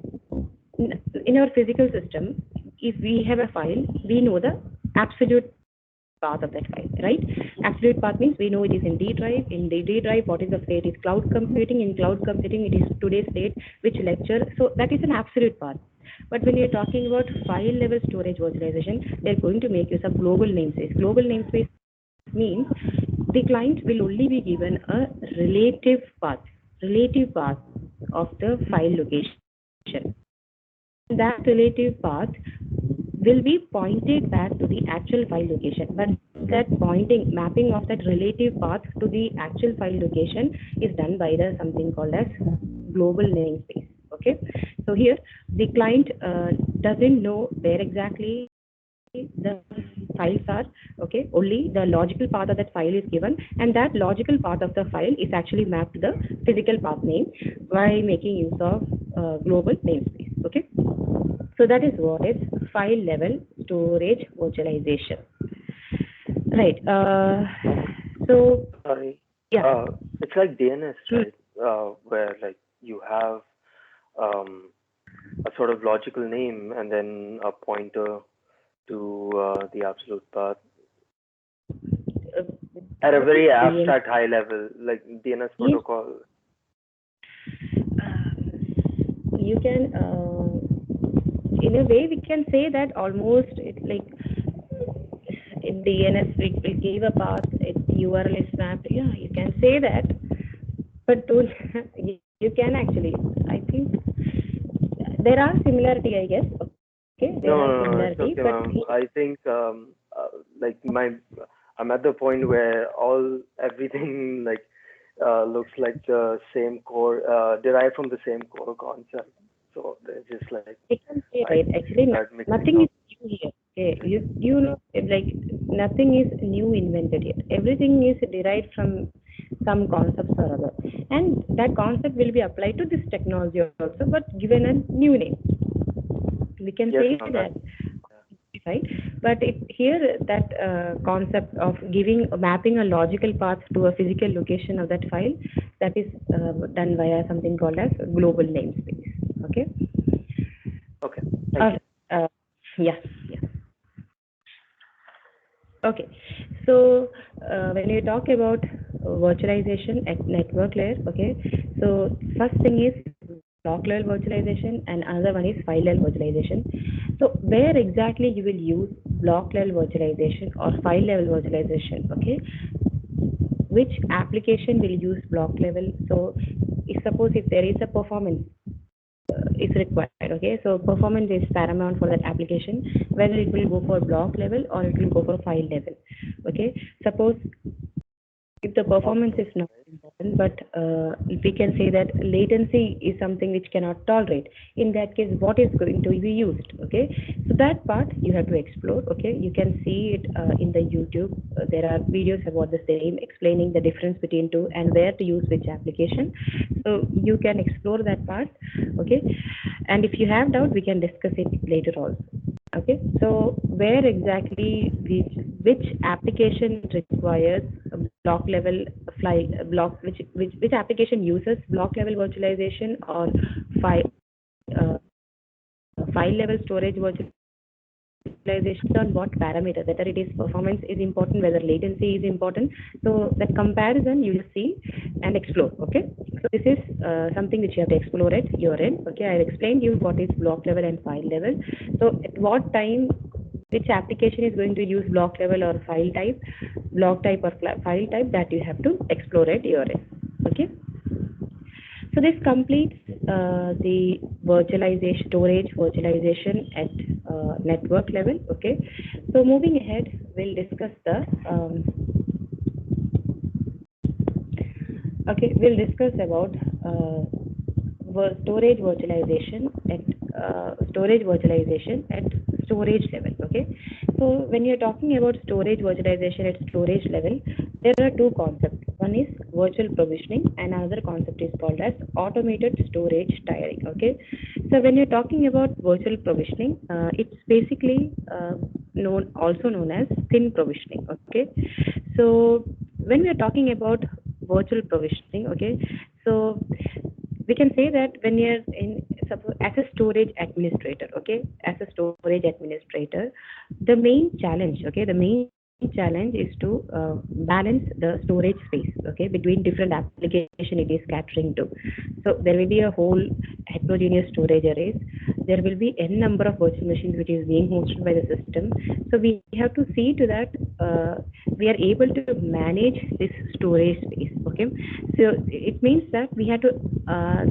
in our physical system, if we have a file, we know the absolute path of that file, right? Absolute path means we know it is in D drive. In the D drive, what is the state? Is cloud computing. In cloud computing, it is today's state, which lecture. So that is an absolute path. But when you're talking about file level storage virtualization, they're going to make use of global namespace. Global namespace means the client will only be given a relative path of the file location. That relative path will be pointed back to the actual file location, but that pointing, mapping of that relative path to the actual file location is done by the something called as global namespace. Okay, so here the client doesn't know where exactly the files are. Okay, only the logical path of that file is given, and that logical path of the file is actually mapped to the physical path name by making use of global namespace. Okay, so that is what is file level storage virtualization, right? So Sorry. yeah. It's like DNS, right? Where like you have a sort of logical name and then a pointer to the absolute path at a very abstract high level, like DNS protocol. You can, in a way, we can say that almost it's like in DNS we will give a path, its URL is mapped. Yeah, you can say that, but don't, you can actually. I think there are similarity, I guess. Okay, there are similarity, it's okay, but I think like I'm at the point where everything like looks like the same core, derived from the same core concept. So they're just like, I can say, right? Actually, nothing is new here. Okay, you know, like nothing is new invented here. Everything is derived from some concepts or other, and that concept will be applied to this technology also, but given a new name. We can say that, right? But here that concept of mapping a logical path to a physical location of that file, that is done via something called as global namespace. Okay. Okay. Thank you. Yeah. Okay. So when you talk about virtualization at network layer, okay. So first thing is block level virtualization, and another one is file level virtualization. So where exactly you will use block level virtualization or file level virtualization? Okay. Which application will use block level? So suppose if there is a performance is required, okay, so performance is paramount for that application, whether it will go for block level or it will go for file level. Okay, suppose if the performance is not important, but we can say that latency is something which cannot tolerate, in that case what is going to be used? Okay, so that part you have to explore. Okay, you can see it in the YouTube. There are videos about the same explaining the difference between two and where to use which application, so you can explore that part. Okay, and if you have doubt we can discuss it later also. Okay, so where exactly which application requires a block level which application uses block level virtualization or file level storage virtualization on what parameter, whether it is performance is important, whether latency is important. So that comparison you will see and explore. Okay, so this is something which you have to explore at your end. Okay, I have explained you what is block level and file level. So at what time which application is going to use block level or file type, block type or file type, that you have to explore at your end. Okay, so this completes the virtualization, storage virtualization at network level. Okay, so moving ahead, we'll discuss the we'll discuss about storage virtualization at storage level. Okay, so when you're talking about storage virtualization at storage level, there are two concepts. One is virtual provisioning, and another concept is called as automated storage tiering. Okay, so when you're talking about virtual provisioning, it's basically also known as thin provisioning. Okay, so when we are talking about virtual provisioning, okay, so we can say that when you're in suppose as a storage administrator, okay, as a storage administrator, the main challenge, okay, the main challenge is to balance the storage space, okay, between different application it is catering to. So there will be a whole heterogeneous storage arrays. There will be n number of virtual machines which is being hosted by the system. So we have to see to that we are able to manage this storage space, okay. So it means that we have to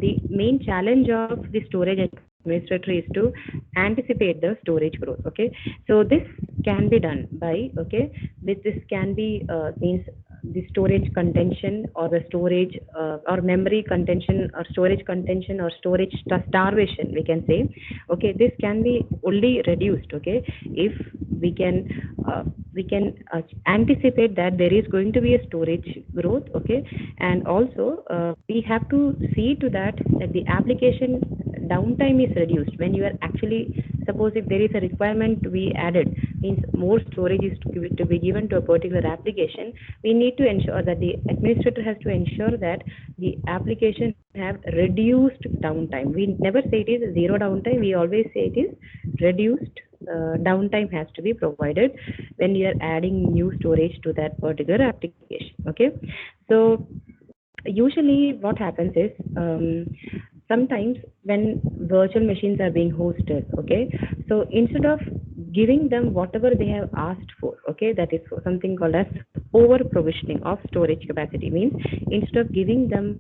the main challenge of the storage administrator is to anticipate the storage growth, okay. So this can be done by, okay, this can be means the storage contention or the storage or memory contention or storage contention or storage starvation, we can say, okay. This can be only reduced, okay, if we can anticipate that there is going to be a storage growth, okay. And also we have to see to that the application downtime is reduced when you are actually, suppose if there is a requirement to be added, means more storage is to be given to a particular application, we need to ensure that the administrator has to ensure that the application have reduced downtime. We never say it is zero downtime, we always say it is reduced downtime has to be provided when you are adding new storage to that particular application, okay. So usually what happens is sometimes when virtual machines are being hosted, okay, so instead of giving them whatever they have asked for, okay, that is something called as over provisioning of storage capacity, means instead of giving them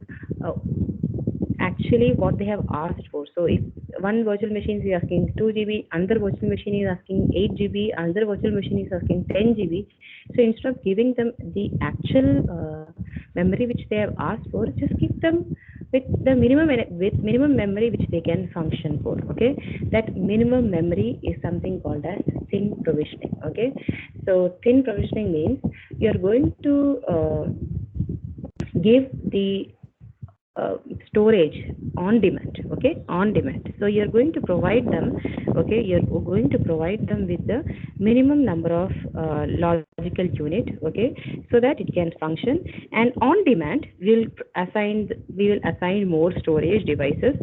actually what they have asked for. So if one virtual machine is asking 2 GB, another virtual machine is asking 8 GB, another virtual machine is asking 10 GB. So instead of giving them the actual memory which they have asked for, just give them with the minimum memory which they can function for, okay. That minimum memory is something called as thin provisioning, okay. So thin provisioning means you are going to give the storage on demand, okay, on demand. So you're going to provide them, okay, you're going to provide them with the minimum number of logical unit, okay, so that it can function. And on demand we will assign more storage devices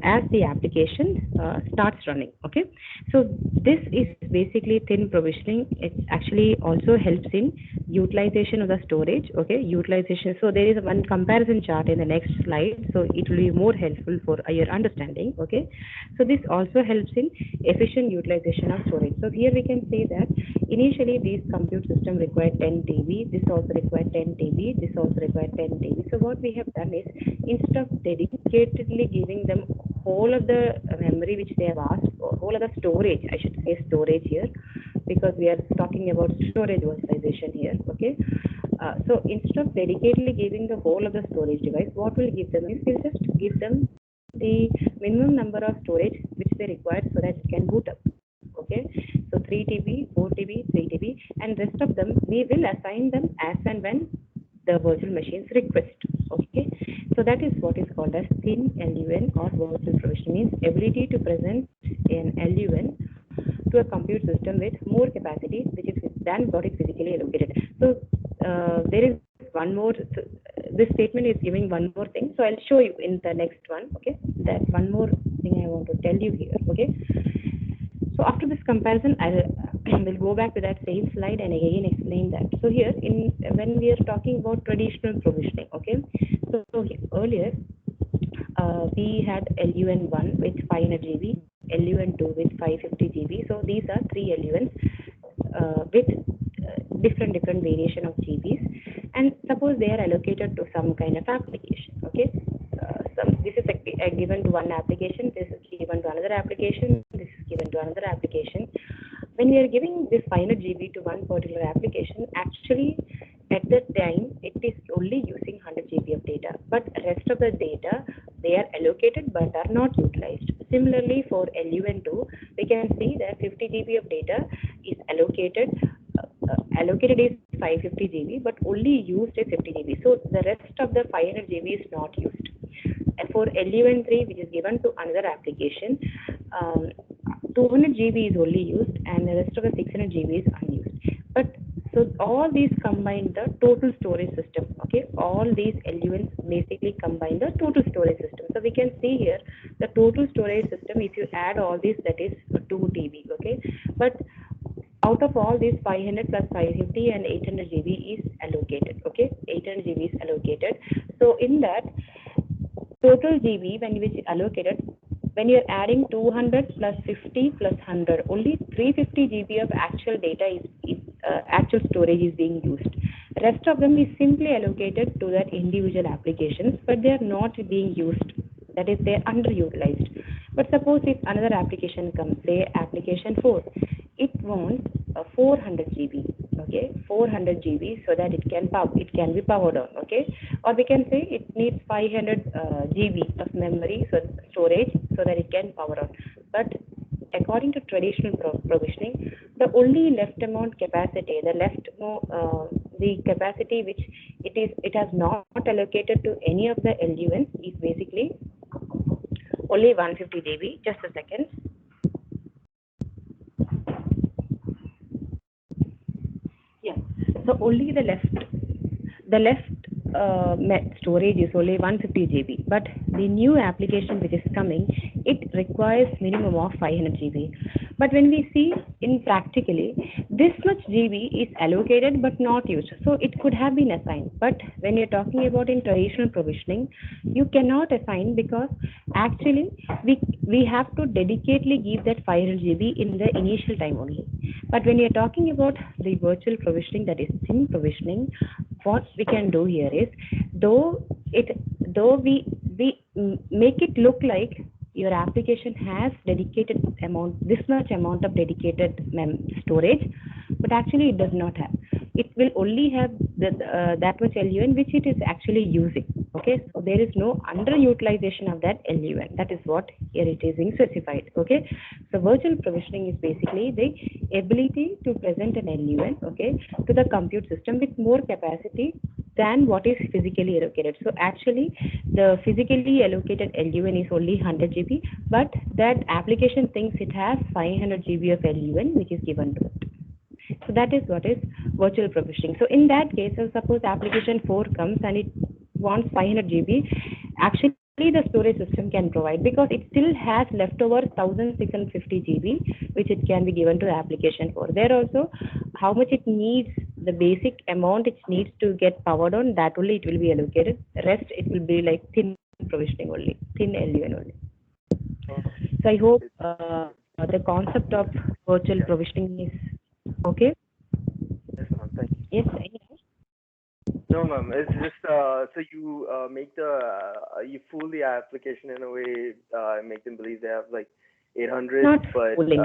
as the application starts running, okay. So this is basically thin provisioning. It actually also helps in utilization of the storage, okay, utilization. So there is one comparison chart in the next slide, so it will be more helpful for your understanding, okay. So this also helps in efficient utilization of storage. So here we can say that initially these compute system required 10 TB, this also required 10 TB, this also required 10 TB. So what we have done is, instead of dedicatedly giving them whole of the memory which they have asked for, whole of the storage, I should say storage here, because we are talking about storage virtualization here, okay. So instead of dedicatedly giving the whole of the storage device, what we'll give them is, we'll just give them the minimum number of storage which they require so that it can boot up, okay. So 3 TB, 4 TB, 3 TB, and rest of them we will assign them as and when the virtual machines request, okay. So that is what is called as thin LUN or virtual provision, means ability to present an LUN to a compute system with more capacity which is than what is physically allocated. So there is one more, this statement is giving one more thing, so I'll show you in the next one, okay. That one more thing I want to tell you here, okay. So after this comparison, I will go back to that same slide and again explain that. So here, when we are talking about traditional provisioning, okay. So earlier we had LUN1 with 500 GB, LUN2 with 550 GB. So these are three LUNs with different variation of GBs, and suppose they are allocated to some kind of application, okay. This is given to one application, this is given to another application, this is given to another application. When we are giving this 500 GB to one particular application, actually at that time it is only using 100 GB of data, but rest of the data they are allocated but are not utilized. Similarly for LUN2, we can see that 50 GB of data is allocated. Allocated is 550 GB, but only used is 50 GB. So the rest of the 500 GB is not used. And for LUN3, which is given to another application, 200 GB is only used, and the rest of the 600 GB is unused. But so all these combine the total storage system. Okay, all these LUNs basically combine the total storage system. So we can see here the total storage system, if you add all these, that is 2 TB, okay? But out of all these, 500 plus 550 and 800 GB is allocated, okay? 800 GB is allocated. So in that total GB, when which allocated, when you're adding 200 plus 50 plus 100, only 350 GB of actual data is actual storage is being used. Rest of them is simply allocated to that individual applications, but they are not being used. That is, they are underutilized. But suppose if another application comes, say application 4, it wants 400 GB, okay, 400 GB, so that it can be powered on, okay, or we can say it needs 500 GB of memory, so storage, so that it can power on. But according to traditional provisioning, the only left amount capacity, the capacity which it has not allocated to any of the LUNs is basically only 150 GB. Just a second. Yeah. So only the left storage is only 150 GB, but the new application which is coming, it requires minimum of 500 GB. But when we see in practically, this much GB is allocated but not used, so it could have been assigned. But when you're talking about in traditional provisioning, you cannot assign, because actually we have to dedicatedly give that 500 GB in the initial time only. But when you're talking about the virtual provisioning, that is thin provisioning, what we can do here is, though we make it look like your application has dedicated amount, this much amount of dedicated storage, but actually it does not have. It will only have that much LUN which it is actually using. Okay, so there is no underutilization of that LUN. That is what here it is being specified. Okay, so virtual provisioning is basically the ability to present an LUN, okay, to the compute system with more capacity than what is physically allocated. So actually, the physically allocated LUN is only 100 GB, but that application thinks it has 500 GB of LUN which is given to it. So that is what is virtual provisioning. So in that case, so suppose application 4 comes and it wants 500 GB, actually the storage system can provide, because it still has leftover 1650 GB which it can be given to application 4. There also, how much it needs, the basic amount it needs to get powered on, that only it will be allocated. Rest it will be like thin provisioning only, thin LUN only. So I hope the concept of virtual provisioning is okay. Yes, ma'am. Thank you. Yes. No, ma'am. It's just so you make you fool the application in a way, make them believe they have like 800, Not but fooling.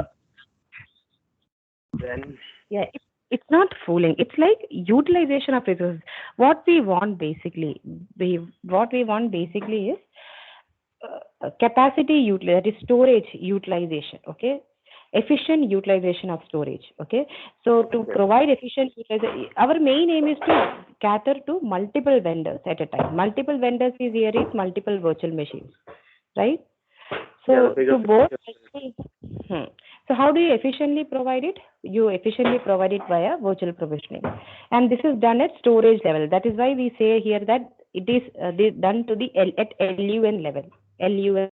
then yeah, it's not fooling. It's like utilization of resources. What we want basically is capacity utilization, that is storage utilization. Okay, efficient utilization of storage. Okay, so to provide efficient utilization, our main aim is to cater to multiple vendors at a time. Multiple vendors is here is multiple virtual machines, right? So to both. So how do you efficiently provide it? You efficiently provide it via virtual provisioning, and this is done at storage level. That is why we say here that it is done to the at LUN level. LUN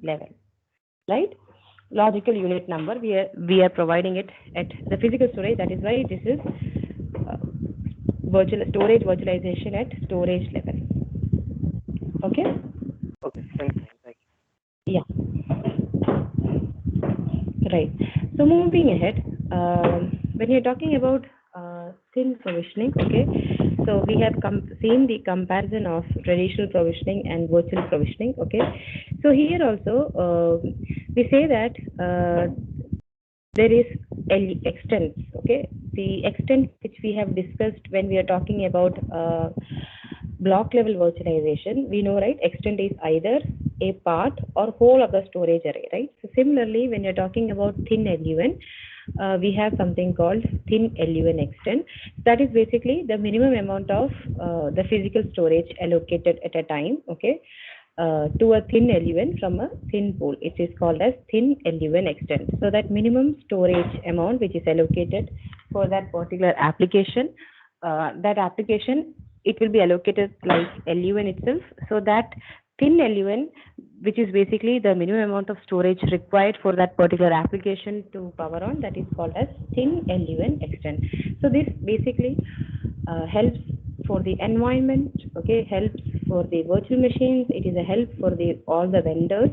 level, right? Logical unit number. We are providing it at the physical storage. That is why this is virtual storage virtualization at storage level. Okay. okay. Thank you. Yeah. Right. So moving ahead, when you're talking about thin provisioning, okay, so we have seen the comparison of traditional provisioning and virtual provisioning, okay. So here also we say that there is extents, okay. The extent which we have discussed when we are talking about block level virtualization, we know, right, extent is either a part or whole of the storage array, right? So similarly, when you're talking about thin LUN, we have something called thin LUN extent. That is basically the minimum amount of the physical storage allocated at a time, okay, to a thin LUN from a thin pool. It is called as thin LUN extent. So that minimum storage amount which is allocated for that particular application, it will be allocated like LUN itself. So that thin LUN which is basically the minimum amount of storage required for that particular application to power on, that is called as thin LUN extend. So this basically helps for the environment, okay, helps for the virtual machines, it is a help for the all the vendors,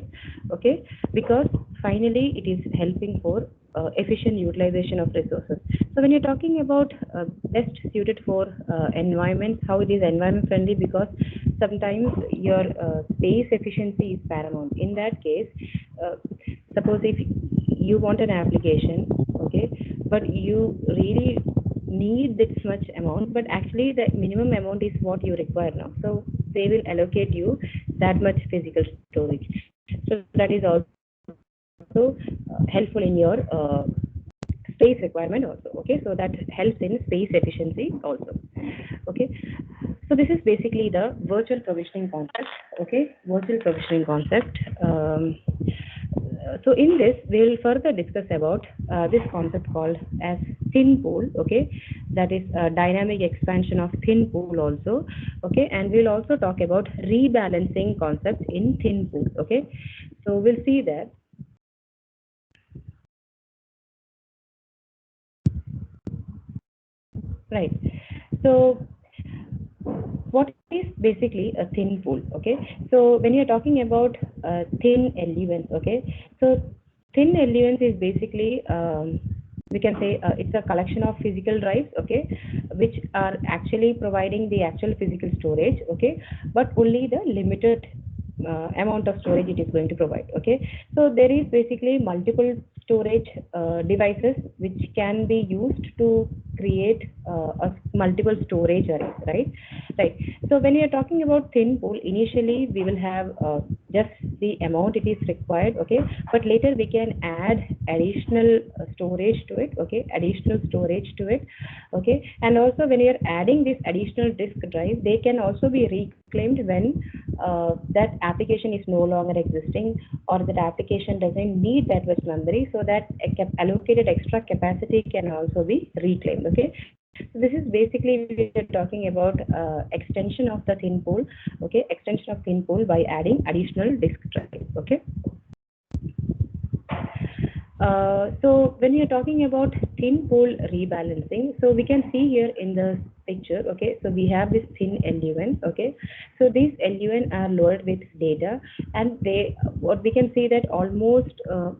okay, because finally it is helping for efficient utilization of resources. So when you're talking about best suited for environment, how it is environment friendly, because sometimes your space efficiency is paramount. In that case, suppose if you want an application, okay, but you really need this much amount, but actually the minimum amount is what you require now. So they will allocate you that much physical storage. So that is also helpful in your space requirement also, okay. So that helps in space efficiency also, okay. So this is basically the virtual provisioning concept, okay, virtual provisioning concept. So in this, we will further discuss about this concept called as thin pool, okay, that is dynamic expansion of thin pool also, okay, and we'll also talk about rebalancing concept in thin pool, okay. So we'll see that. Right. So what is basically a thin pool, okay? So when you're talking about thin LUNs, okay, so thin LUNs is basically we can say it's a collection of physical drives, okay, which are actually providing the actual physical storage, okay, but only the limited amount of storage it is going to provide, okay. So there is basically multiple storage devices which can be used to create multiple storage arrays, right. So when we are talking about thin pool, initially we will have just the amount it is required, okay, but later we can add additional storage to it, okay, additional storage to it, okay. And also when you are adding this additional disk drive, they can also be reclaimed when that application is no longer existing, or that application doesn't need that much memory, so that allocated extra capacity can also be reclaimed, okay. So this is basically we are talking about extension of the thin pool, okay, extension of thin pool by adding additional disk drive, okay. So when you're talking about thin pool rebalancing, so we can see here in the picture, okay, so we have this thin LUN, okay. So these LUN are loaded with data, and what we can see that almost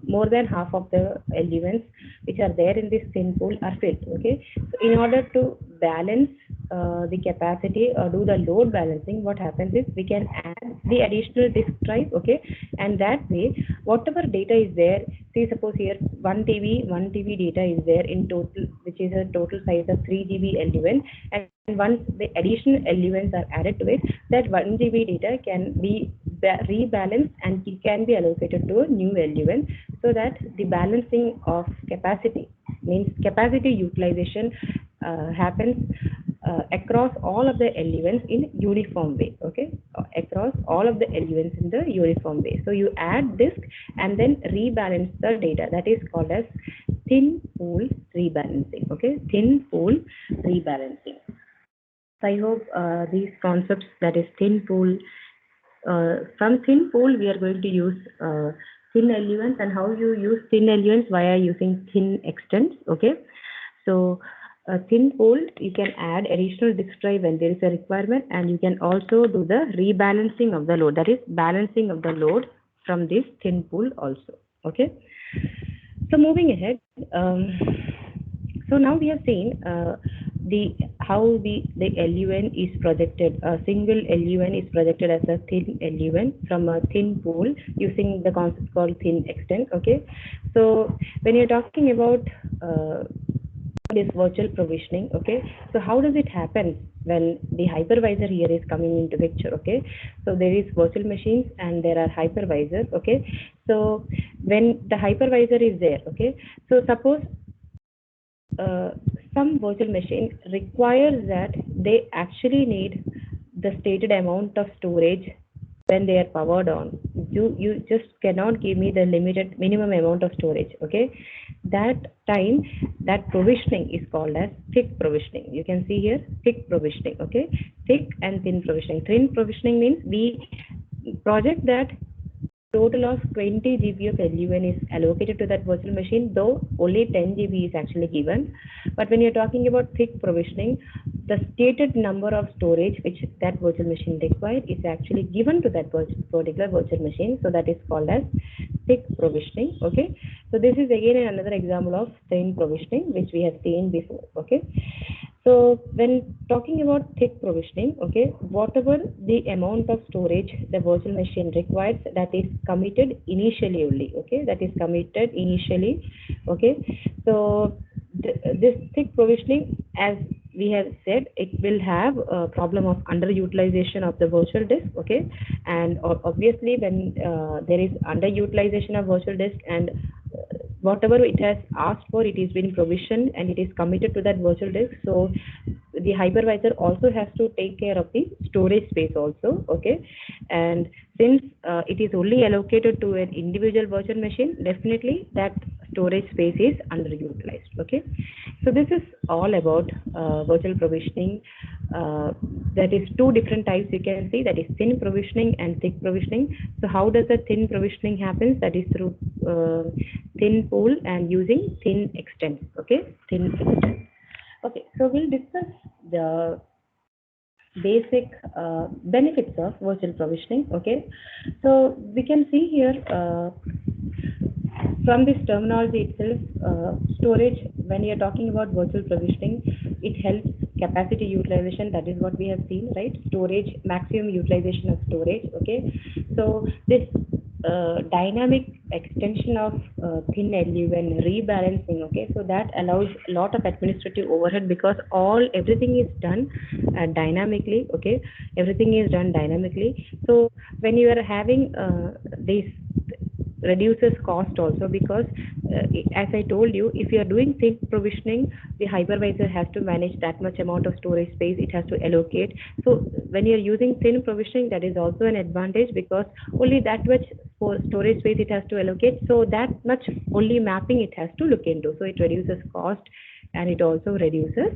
more than half of the LUNs which are there in this thin pool are filled, okay. So in order to balance the capacity or do the load balancing, what happens is we can add the additional disk drive, okay, and that way whatever data is there, say suppose here 1 TB data is there in total, which is a total size of 3 GB LUN, and once the additional LUNs are added to it, that 1 GB data can be rebalanced and it can be allocated to a new LUN, so that the balancing of capacity, means capacity utilization happens across all of the LUNs in uniform way, okay, across all of the LUNs in the uniform way. So you add disk and then rebalance the data, that is called as thin pool rebalancing, okay, thin pool rebalancing. So I hope these concepts, that is thin pool, from thin pool we are going to use thin LUNs, and how you use thin LUNs via using thin extends, okay. So thin pool, you can add additional disk drive when there is a requirement, and you can also do the rebalancing of the load, that is balancing of the load from this thin pool also, okay. So moving ahead, so now we have seen how the LUN is projected. A single LUN is projected as a thin LUN from a thin pool using the concept called thin extend, okay. So when you're talking about this virtual provisioning, okay, so how does it happen when the hypervisor here is coming into picture, okay. So there is virtual machines and there are hypervisors, okay. So when the hypervisor is there, okay, so suppose some virtual machine requires that they actually need the stated amount of storage when they are powered on. You just cannot give me the limited minimum amount of storage, okay. That time, that provisioning is called as thick provisioning. You can see here thick provisioning, okay. Thick and thin provisioning. Thin provisioning means we project that total of 20 GB of LUN is allocated to that virtual machine, though only 10 GB is actually given. But when you're talking about thick provisioning, the stated number of storage which that virtual machine requires is actually given to that particular virtual machine. So that is called as thick provisioning. Okay. So this is again another example of thin provisioning, which we have seen before. Okay. So when talking about thick provisioning, okay, whatever the amount of storage the virtual machine requires, that is committed initially only, okay, that is committed initially, okay. So this thick provisioning, as we have said, it will have a problem of underutilization of the virtual disk, okay, and obviously when there is underutilization of virtual disk and whatever it has asked for, it is being provisioned and it is committed to that virtual disk. So the hypervisor also has to take care of the storage space also, okay. And since it is only allocated to an individual virtual machine, definitely that storage space is underutilized, okay. So this is all about virtual provisioning. That is two different types you can see, that is thin provisioning and thick provisioning. So how does the thin provisioning happens? That is through thin pool and using thin extend, okay, thin extend. Okay, so we'll discuss the basic benefits of virtual provisioning, okay. So we can see here from this terminology itself, storage, when you're talking about virtual provisioning, it helps capacity utilization. That is what we have seen, right? Storage, maximum utilization of storage, okay. So this dynamic extension of thin LUN rebalancing, okay, so that allows a lot of administrative overhead because everything is done dynamically, okay, everything is done dynamically. So when you are having this reduces cost also, because as I told you, if you are doing thin provisioning, the hypervisor has to manage that much amount of storage space, it has to allocate. So when you are using thin provisioning, that is also an advantage because only that much for storage space it has to allocate, so that much only mapping it has to look into, so it reduces cost and it also reduces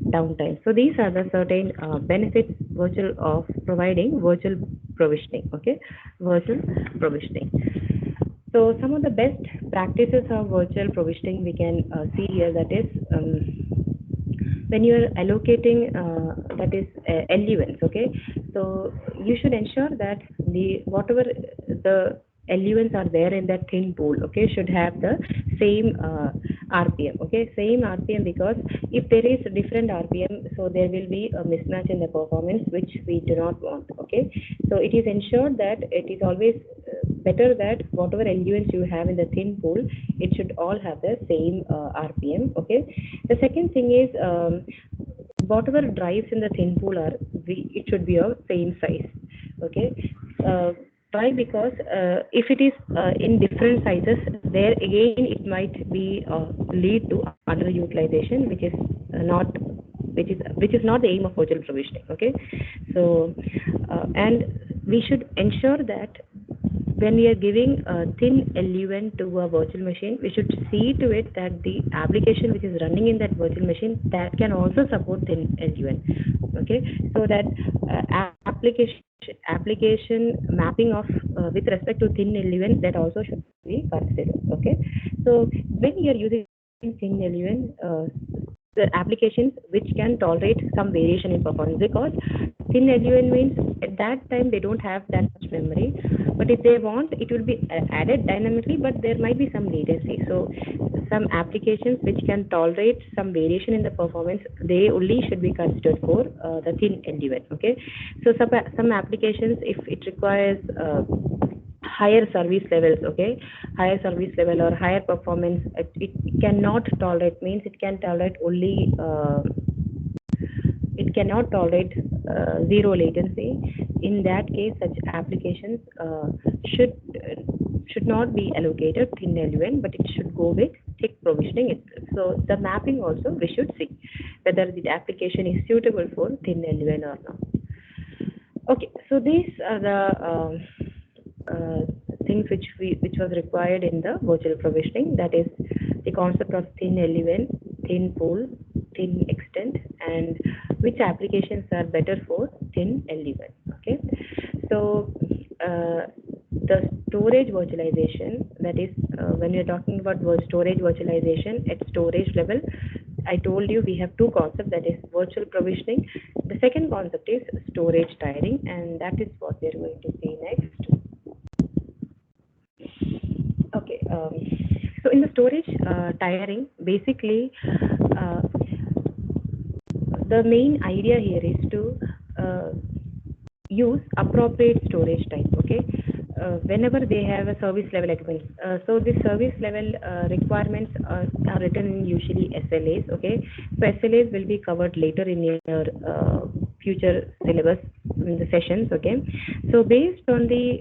downtime. So these are the certain benefits virtual of providing virtual provisioning, okay, virtual provisioning. So some of the best practices of virtual provisioning we can see here, that is when you are allocating that is LUNs, okay. So you should ensure that whatever the LUNs are there in that thin pool, okay, should have the same RPM, okay, same RPM, because if there is a different RPM, so there will be a mismatch in the performance, which we do not want, okay. So it is ensured that it is always better that whatever LUNs you have in the thin pool, it should all have the same RPM, okay. The second thing is whatever drives in the thin pool it should be of same size, okay. Why? Because if it is in different sizes, there again it might be lead to underutilization, which is not the aim of virtual provisioning, okay. So and we should ensure that when we are giving a thin LUN to a virtual machine, we should see to it that the application which is running in that virtual machine, that can also support thin LUN, okay. So that application mapping of with respect to thin LUN, that also should be considered, okay. So when you are using thin LUN, the applications which can tolerate some variation in performance, because thin LUN means at that time they don't have that much memory, but if they want, it will be added dynamically, but there might be some latency. So some applications which can tolerate some variation in the performance, they only should be considered for the thin LUN, okay. So some applications, if it requires higher service levels, okay, higher service level or higher performance, it cannot tolerate, means it can tolerate only it cannot tolerate zero latency. In that case, such applications should not be allocated thin LUN, but it should go with thick provisioning itself. So the mapping also we should see whether the application is suitable for thin LUN or not. Okay, so these are the things which was required in the virtual provisioning, that is the concept of thin LUN, thin pool, thin extent, and which applications are better for thin LUN, okay. So the storage virtualization, that is when you're talking about storage virtualization at storage level, I told you we have two concepts, that is virtual provisioning. The second concept is storage tiering, and that is what we're going to see next. Okay, so in the storage tiering, basically the main idea here is to use appropriate storage type, okay? Whenever they have a service level agreement. So the service level requirements are written in usually SLAs, okay? So SLAs will be covered later in your future syllabus in the sessions, okay? So based on the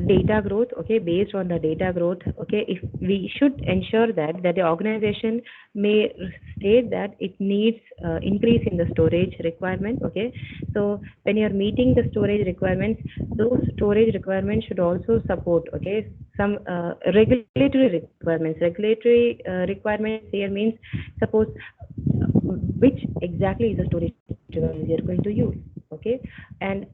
data growth, okay, based on the data growth, okay, if we should ensure that the organization may state that it needs increase in the storage requirement, okay. So when you are meeting the storage requirements, those storage requirements should also support, okay, some regulatory requirements. Regulatory requirements here means, suppose which exactly is the storage device you are going to use, okay, and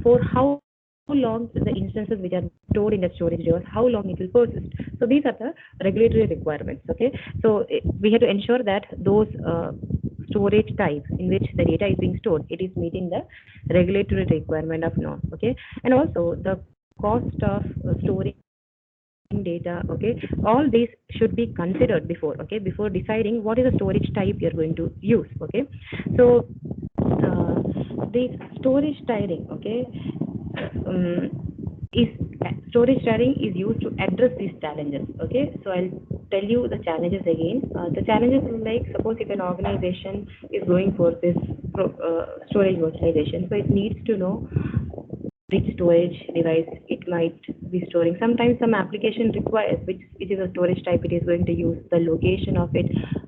for how long the instances which are stored in the storage device, how long it will persist. So these are the regulatory requirements, okay. So we have to ensure that those storage types in which the data is being stored, it is meeting the regulatory requirement of norm, okay. And also the cost of storing data, okay, all these should be considered before, okay, before deciding what is the storage type you're going to use, okay. So the storage tiering, okay, storage tiering is used to address these challenges, okay. So I'll tell you the challenges again. The challenges are like, suppose if an organization is going for this storage virtualization, so it needs to know which storage device it might be storing. Sometimes some application requires which is a storage type it is going to use, the location of it,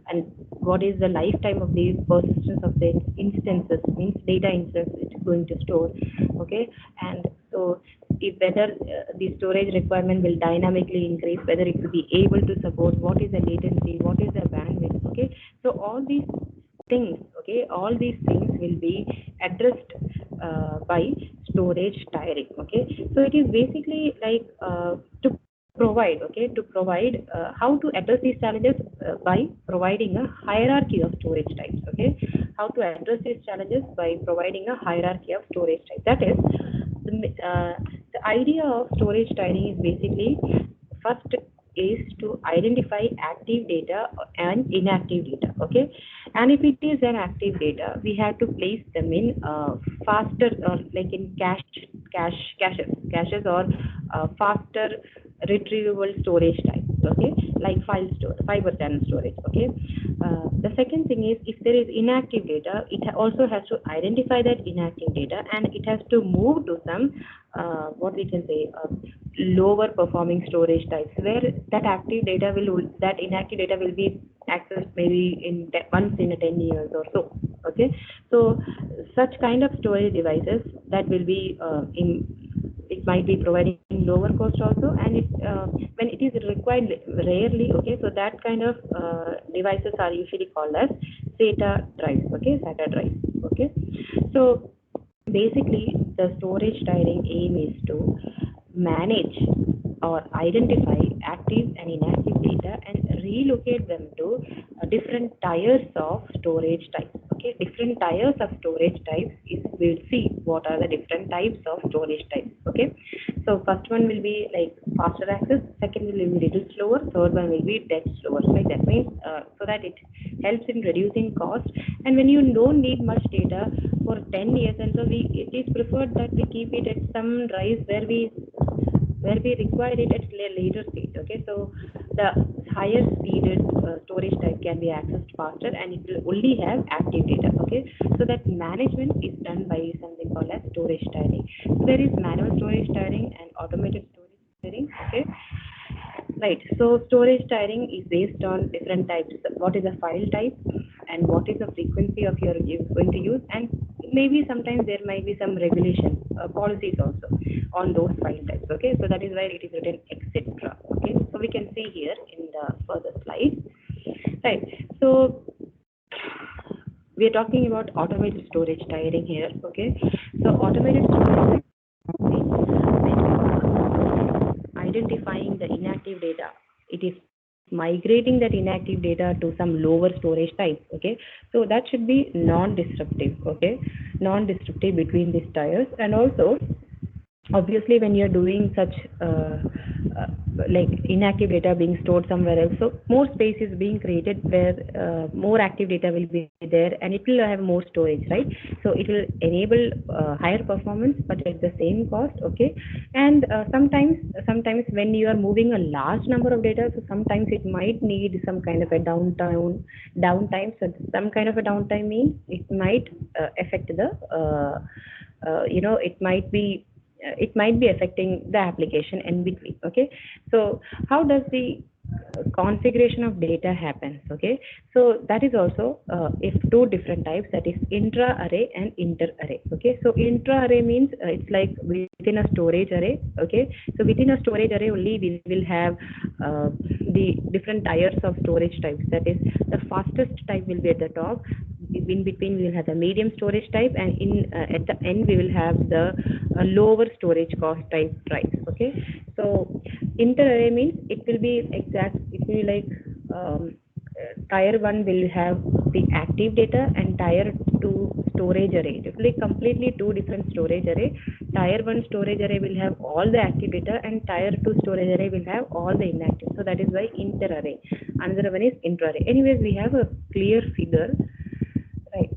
and what is the lifetime of the persistence of the instances, means data instance it's going to store, okay. And so if whether the storage requirement will dynamically increase, whether it will be able to support, what is the latency, what is the bandwidth, okay. So all these things, okay, all these things will be addressed by storage tiering, okay. So it is basically like to provide, okay, to provide how to address these challenges by providing a hierarchy of storage types, okay. How to address these challenges by providing a hierarchy of storage types. That is, the idea of storage tiering is basically, first is to identify active data and inactive data, okay. And if it is an active data, we have to place them in faster, or like in caches or faster retrievable storage types, okay, like fiber channel storage, okay. The second thing is, if there is inactive data, it also has to identify that inactive data, and it has to move to some what we can say lower performing storage types, where that inactive data will be accessed maybe in once in 10 years or so, okay. So such kind of storage devices that will be it might be providing lower cost also, and when it is required rarely, okay. So that kind of devices are usually called as SATA drives, okay, SATA drives, okay. So basically the storage tiering aim is to manage or identify active and inactive data and relocate them to different tiers of storage types, okay. Different tiers of storage types is, we'll see what are the different types of storage types, okay. So first one will be like faster access, second will be little slower, third one will be dead slower, like that means so that it helps in reducing cost. And when you don't need much data for 10 years, and so it is preferred that we keep it at some drives where we require it at a later stage, okay. So the higher speeded storage type can be accessed faster, and it will only have active data, okay. So that management is done by something called as storage tiering. So there is manual storage tiering and automated storage tiering, okay. Right. So storage tiering is based on different types. What is a file type, and what is the frequency of you're going to use, and maybe sometimes there might be some regulation policies also on those file types, okay. So that is why it is written etc, okay. So we can see here in the further slide, right. So we are talking about automated storage tiering here, okay. So automated storage inactive data. It is migrating that inactive data to some lower storage type. Okay, so that should be non-disruptive. Okay, non-disruptive between these tiers. And also, obviously, when you're doing such like inactive data being stored somewhere else, so more space is being created where more active data will be there, and it will have more storage, right? So it will enable higher performance but at the same cost. Okay, and sometimes when you are moving a large number of data, so sometimes it might need some kind of a downtime. So some kind of a downtime means it might affect the it might be affecting the application in between. Okay, so how does the configuration of data happens? Okay, so that is also if two different types, that is intra array and inter array. Okay, so intra array means it's like within a storage array. Okay, so within a storage array only we will have the different tiers of storage types. That is, the fastest type will be at the top, in between we will have the medium storage type, and in at the end we will have the lower storage cost type drives. Okay, so inter array means it will be like tier 1 will have the active data, and tier 2 storage array. It will be completely two different storage array. Tier 1 storage array will have all the active data, and tier 2 storage array will have all the inactive. So that is why inter array. Another one is intra array. Anyways, we have a clear figure, right?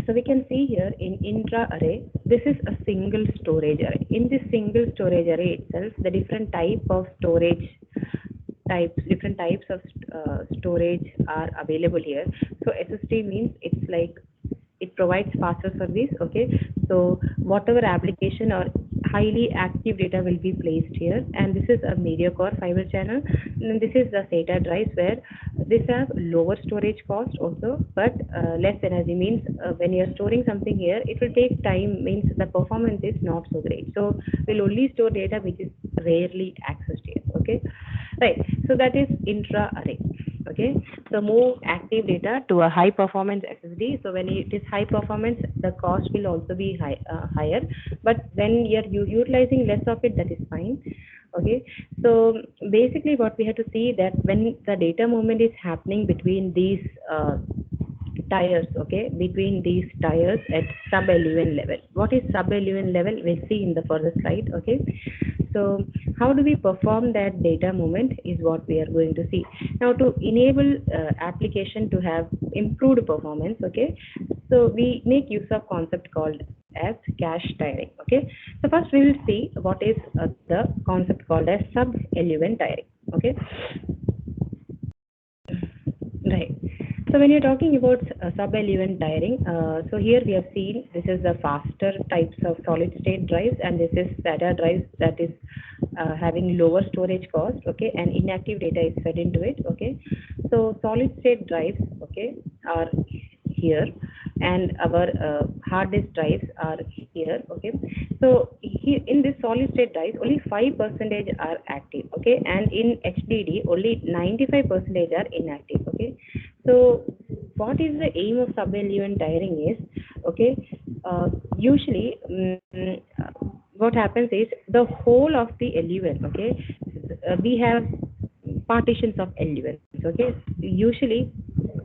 So we can see here in intra array, this is a single storage array. In this single storage array itself, the different types of storage storage are available here. So SSD means it's like it provides faster service. Okay, so whatever application or highly active data will be placed here, and this is a media core fiber channel, and this is the SATA drives, where this has lower storage cost also, but less energy. Means when you're storing something here, it will take time, means the performance is not so great. So we'll only store data which is rarely accessed here. Okay, right, so that is intra array. Okay, so move active data to a high performance SSD. So when it is high performance, the cost will also be higher, but when you're utilizing less of it, that is fine. Okay, so basically what we have to see, that when the data movement is happening between these tiers, okay, between these tiers at sub LUN level. What is sub LUN level? We'll see in the further slide. Okay, so how do we perform that data movement is what we are going to see. Now, to enable application to have improved performance, okay, so we make use of concept called as cache tiering. Okay, so first we will see what is the concept called as sub LUN tiering. Okay, right. So when you're talking about sub LUN tiering, so here we have seen this is the faster types of solid state drives, and this is SATA drives that is having lower storage cost. Okay, and inactive data is fed into it. Okay, so solid state drives, okay, are here, and our hard disk drives are here. Okay, so here in this solid state drives only 5% are active. Okay, and in HDD only 95% are inactive. Okay, so what is the aim of sub LUN tiering is, okay, usually what happens is the whole of the LUN, okay, we have partitions of LUN. Okay, usually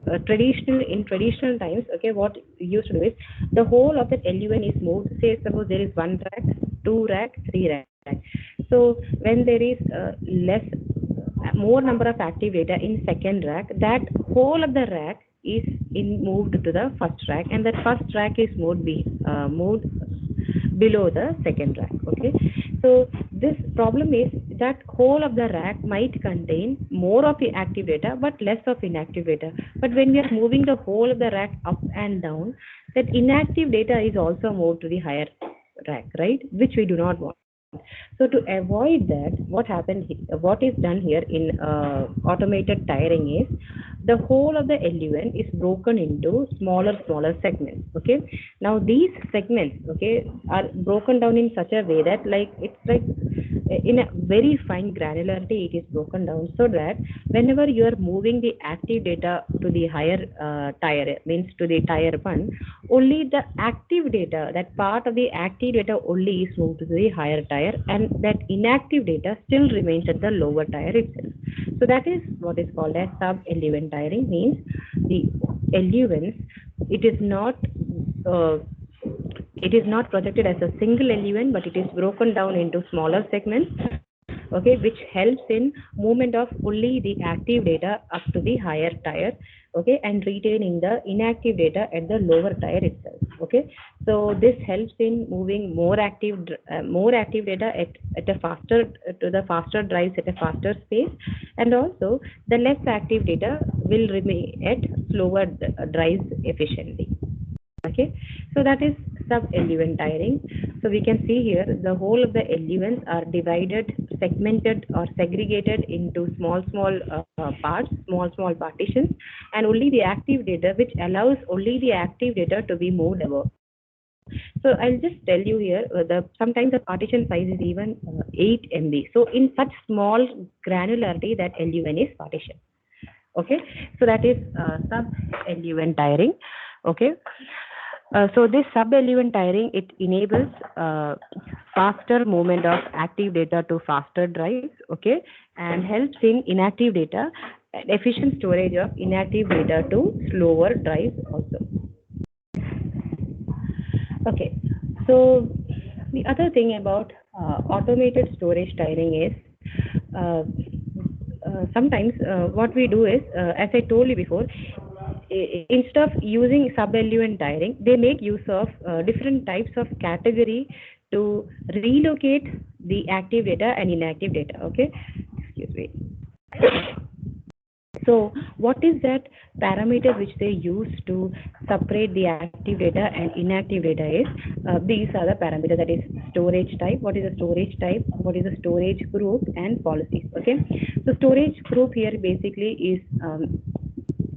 in traditional times, okay, what we used to do is the whole of that LUN is moved. Say suppose there is 1 rack, 2 rack, 3 rack. So when there is more number of active data in second rack, that whole of the rack is moved to the first rack, and that first rack is moved below the second rack. Okay, so this problem is that whole of the rack might contain more of the active data but less of inactive data. But when we are moving the whole of the rack up and down, that inactive data is also moved to the higher rack, right, which we do not want. So to avoid that, what is done here in automated tiering is the whole of the LUN is broken into smaller segments. Okay, now these segments, okay, are broken down in such a way that like it's like in a very fine granularity, it is broken down so that whenever you are moving the active data to the higher tier, means to the tier 1, only the active data, that part of the active data only is moved to the higher tier, and that inactive data still remains at the lower tier itself. So that is what is called as sub-LU-N tiering, means the LU-Ns, it is not projected as a single LUN, but it is broken down into smaller segments, okay, which helps in movement of only the active data up to the higher tier, okay, and retaining the inactive data at the lower tier itself, okay. So this helps in moving more active data at a faster to the faster drives at a faster space, and also the less active data will remain at slower drives efficiently. Okay, so that is sub-LUN tiering. So we can see here the whole of the LUNs are divided, segmented or segregated into small parts, small partitions, and only the active data, which allows only the active data to be moved above. So I'll just tell you here, sometimes the partition size is even 8 MB. So in such small granularity, that LUN is partition. Okay, so that is sub-LUN tiering. Okay. So this sub-LUN tiering, it enables faster movement of active data to faster drives, okay, and helps in inactive data and efficient storage of inactive data to slower drives also. Okay, so the other thing about automated storage tiering is sometimes what we do is, as I told you before, instead of using sub-LUN tiering, they make use of different types of category to relocate the active data and inactive data. Okay, excuse me. So what is that parameter which they use to separate the active data and inactive data is, these are the parameters, that is storage type, what is the storage type, what is the storage group, and policies. Okay, so storage group here basically is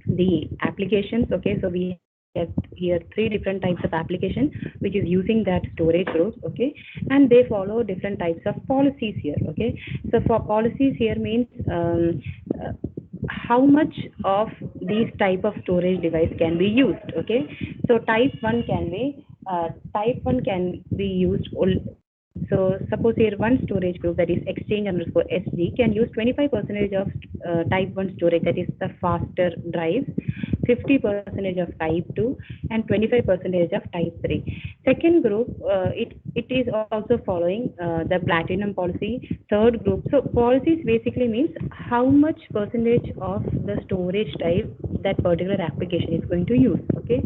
the applications. Okay, so we have here 3 different types of application which is using that storage group, okay, and they follow different types of policies here. Okay, so for policies here means how much of these type of storage device can be used. Okay, so type 1 can be used. So suppose here one storage group, that is exchange_sg, can use 25% of type 1 storage, that is the faster drives, 50% of type 2, and 25% of type 3. Second group, it is also following the platinum policy. Third group, so policies basically means how much percentage of the storage type that particular application is going to use. Okay,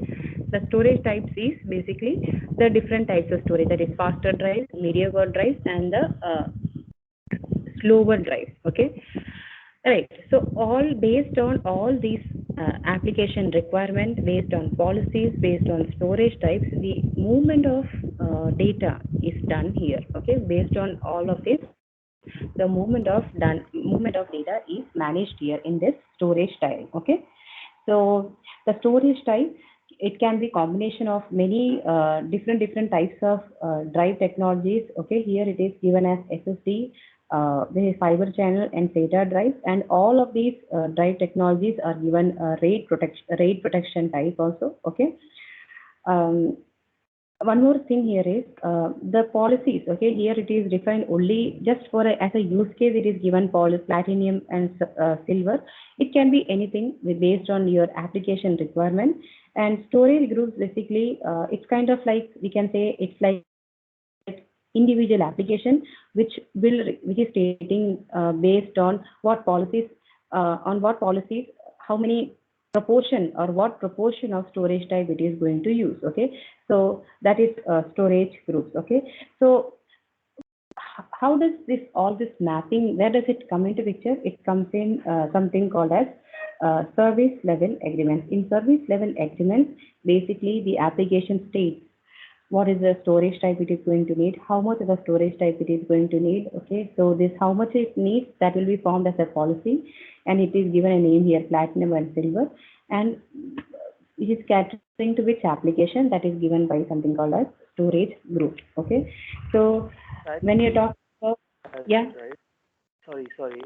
the storage types is basically the different types of storage, that is faster drives, mediocre drives, and the slower drives. Okay, right. So all based on all these application requirements, based on policies, based on storage types, the movement of data is done here. Okay, based on all of this, the movement of data is managed here in this storage type. Okay, so the storage type, it can be combination of many different types of drive technologies. Okay, here it is given as SSD, there is fiber channel and SATA drives, and all of these drive technologies are given RAID protection type also. Okay, one more thing here is the policies. Okay, here it is defined only just for as a use case. It is given platinum and silver. It can be anything based on your application requirement. And storage groups, basically, it's kind of like, we can say it's like individual application which is stating based on what policies, how many proportion or what proportion of storage type it is going to use. Okay, so that is storage groups. Okay, so how does all this mapping, where does it come into picture? It comes in something called as service level agreements. In service level agreements, basically the application states what is the storage type it is going to need, how much of the storage type it is going to need. Okay, so this how much it needs, that will be formed as a policy, and it is given a name here, platinum and silver, and it is catering to which application, that is given by something called as storage group. Okay, so when you talk about Yeah. Right. Sorry.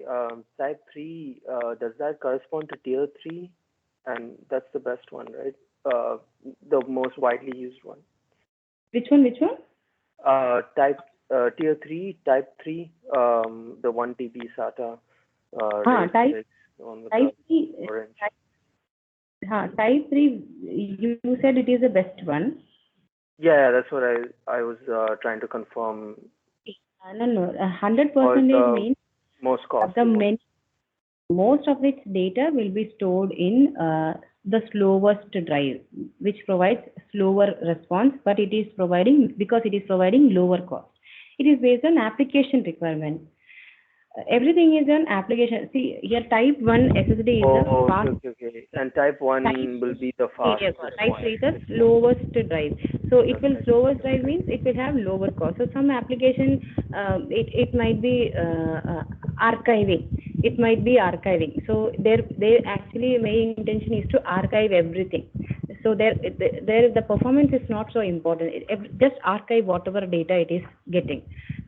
Type 3, does that correspond to tier 3? And that's the best one, right? The most widely used one. Which one? Which one? Type tier 3, type 3, the 1 TB SATA RAID Type 6, the one with type the 3. orange. Type 3. You said it is the best one. Yeah, that's what I was trying to confirm. No. 100% Or the means most costly the one. most of its data will be stored in the slowest drive, which provides slower response, but it is providing because it is providing lower cost. It is based on application requirement. Everything is an application. See here, type 1 SSD is Oh, a fast. okay. And type 1 will be the Yes, fastest type one. 3 is the slowest drive. So it will Okay. slowest drive means it will have lower cost. So some application it might be archiving. It might be archiving. So their actually main intention is to archive everything. So there the performance is not so important. Just archive whatever data it is getting.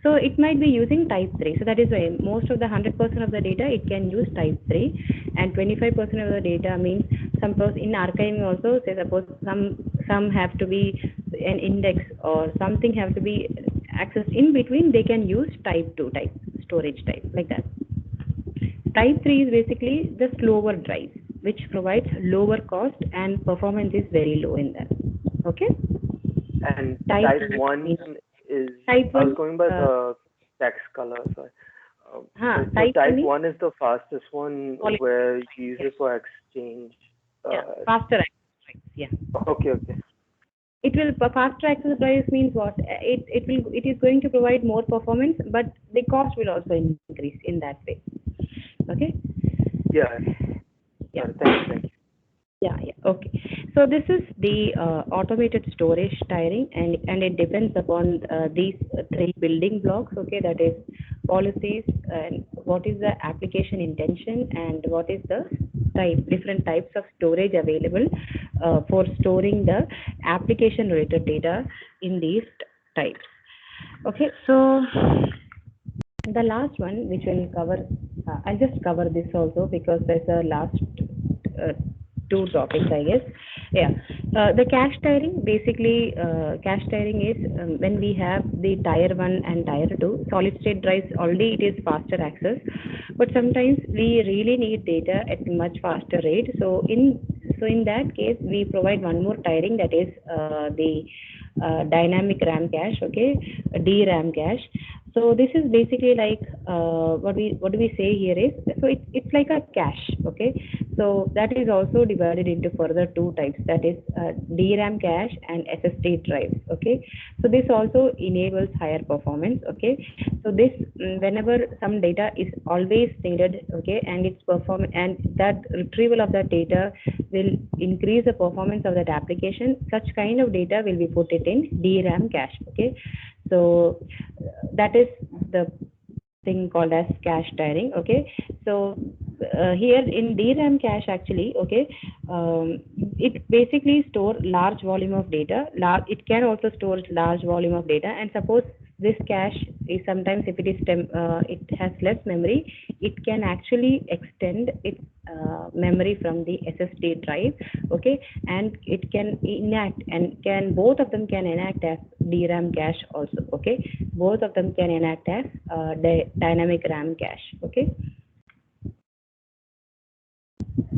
So it might be using type 3. So that is why most of the 100% of the data it can use type 3, and 25% of the data means suppose in archiving also, say suppose some have to be an index or something have to be accessed in between, they can use type 2 type storage type like that. Type 3 is basically the slower drive, which provides lower cost and performance is very low in that. Okay. And type 1 is, type 1, I was going by the text color, sorry. So type 1 is the fastest one where you use it for exchange. Faster access. Yeah. Okay. It will faster access drives means what? It is going to provide more performance, but the cost will also increase in that way. Okay. Yeah. Thank you. Yeah. Okay. So this is the automated storage tiering, and it depends upon these three building blocks. Okay, that is policies and what is the application intention and what is the different types of storage available for storing the application related data in these types. Okay, so the last one which will cover, I'll just cover this also because there's a last two topics, I guess. Yeah, the cache tiering, basically cache tiering is when we have the tier 1 and tier 2 solid state drives, already it is faster access, but sometimes we really need data at much faster rate. So in that case we provide one more tiering, that is the dynamic RAM cache, okay, DRAM cache. So this is basically like what do we say here is, so it's like a cache, okay. So that is also divided into further two types, that is DRAM cache and SSD drives, okay. So this also enables higher performance, okay. So this whenever some data is always needed, okay, and its performance and that retrieval of that data will increase the performance of that application, such kind of data will be put it in DRAM cache, okay. So that is the thing called as cache tiering, okay. So here in DRAM cache actually, okay, it basically store large volume of data. It can also store large volume of data, and suppose this cache is sometimes, if it is it has less memory, it can actually extend its memory from the SSD drive, okay, and it can enact, and can both of them can enact as DRAM cache also, okay. Both of them can enact as dynamic RAM cache, okay.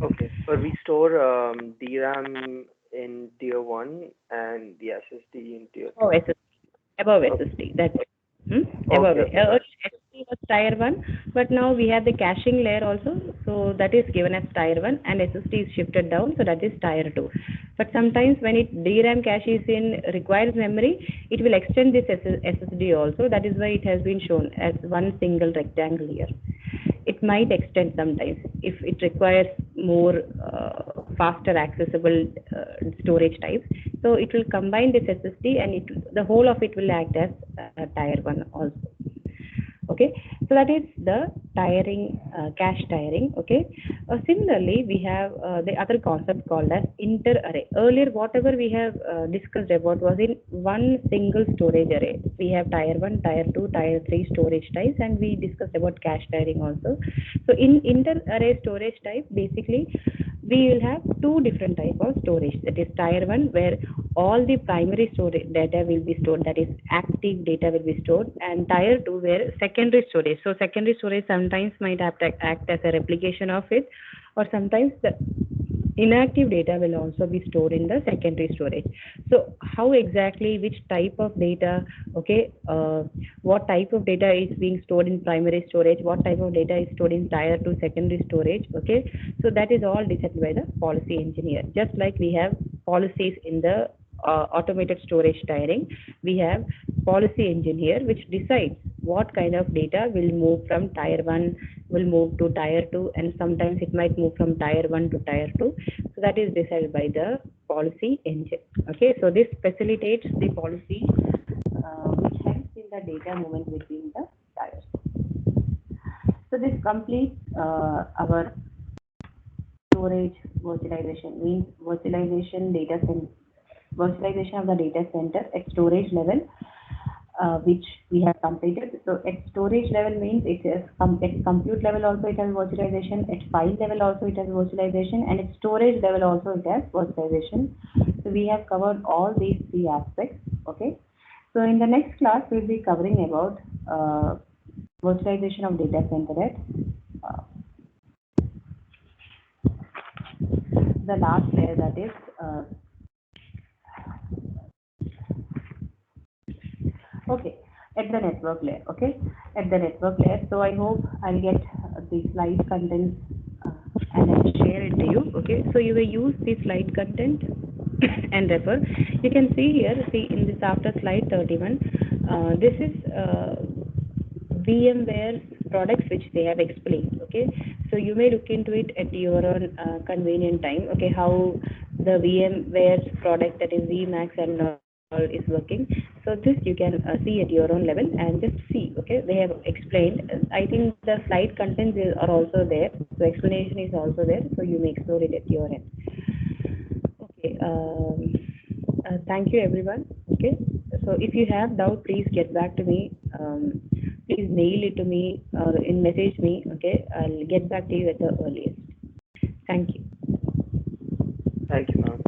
Okay, but we store DRAM in tier 1 and the SSD in tier 2. Oh, SSD, above SSD, that's it. Above it. SSD was tier 1, but now we have the caching layer also, so that is given as tier 1, and SSD is shifted down, so that is tier 2. But sometimes when DRAM cache is requires memory, it will extend this SSD also. That is why it has been shown as one single rectangle here. It might extend sometimes if it requires more faster accessible storage types. So it will combine this SSD, and the whole of it will act as tier 1 also. Okay, so that is the tiring, cache tiring. Okay, similarly, we have the other concept called as inter-array. Earlier, whatever we have discussed about was in one single storage array. We have tier 1, tier 2, tier 3 storage types, and we discussed about cache tiring also. So in inter-array storage type, basically, we will have two different type of storage. That is tier 1, where all the primary storage data will be stored, that is active data will be stored, and tier 2 where secondary storage. So secondary storage sometimes might act as a replication of it, or sometimes the inactive data will also be stored in the secondary storage. So how exactly, which type of data, okay, what type of data is being stored in primary storage, what type of data is stored in tier 2 secondary storage, okay, so that is all decided by the policy engineer. Just like we have policies in the automated storage tiering, we have policy engineer which decides what kind of data will move from tier 1, will move to tier 2, and sometimes it might move from tier 1 to tier 2. So that is decided by the policy engine. Okay, so this facilitates the policy which helps in the data movement between the tiers. So this completes our storage virtualization, means virtualization data center, virtualization of the data center at storage level, which we have completed. So at storage level means it is at compute level also it has virtualization, at file level also it has virtualization, and at storage level also it has virtualization. So we have covered all these three aspects. Okay, so in the next class we'll be covering about virtualization of data center at the last layer, that is okay, at the network layer. Okay, at the network layer. So I hope I'll get the slide contents and I'll share it to you. Okay, so you will use the slide content and refer. You can see here, see in this after slide 31, this is VMware products which they have explained. Okay, so you may look into it at your own convenient time. Okay, how the VMware's product, that is VMAX and all is working. So this you can see at your own level and just see. Okay, they have explained. I think the slide contents are also there. So explanation is also there. So you may explore it at your end. Okay. Thank you everyone. Okay. So if you have doubt, please get back to me. Please mail it to me or message me. Okay, I'll get back to you at the earliest. Thank you. Thank you, ma'am.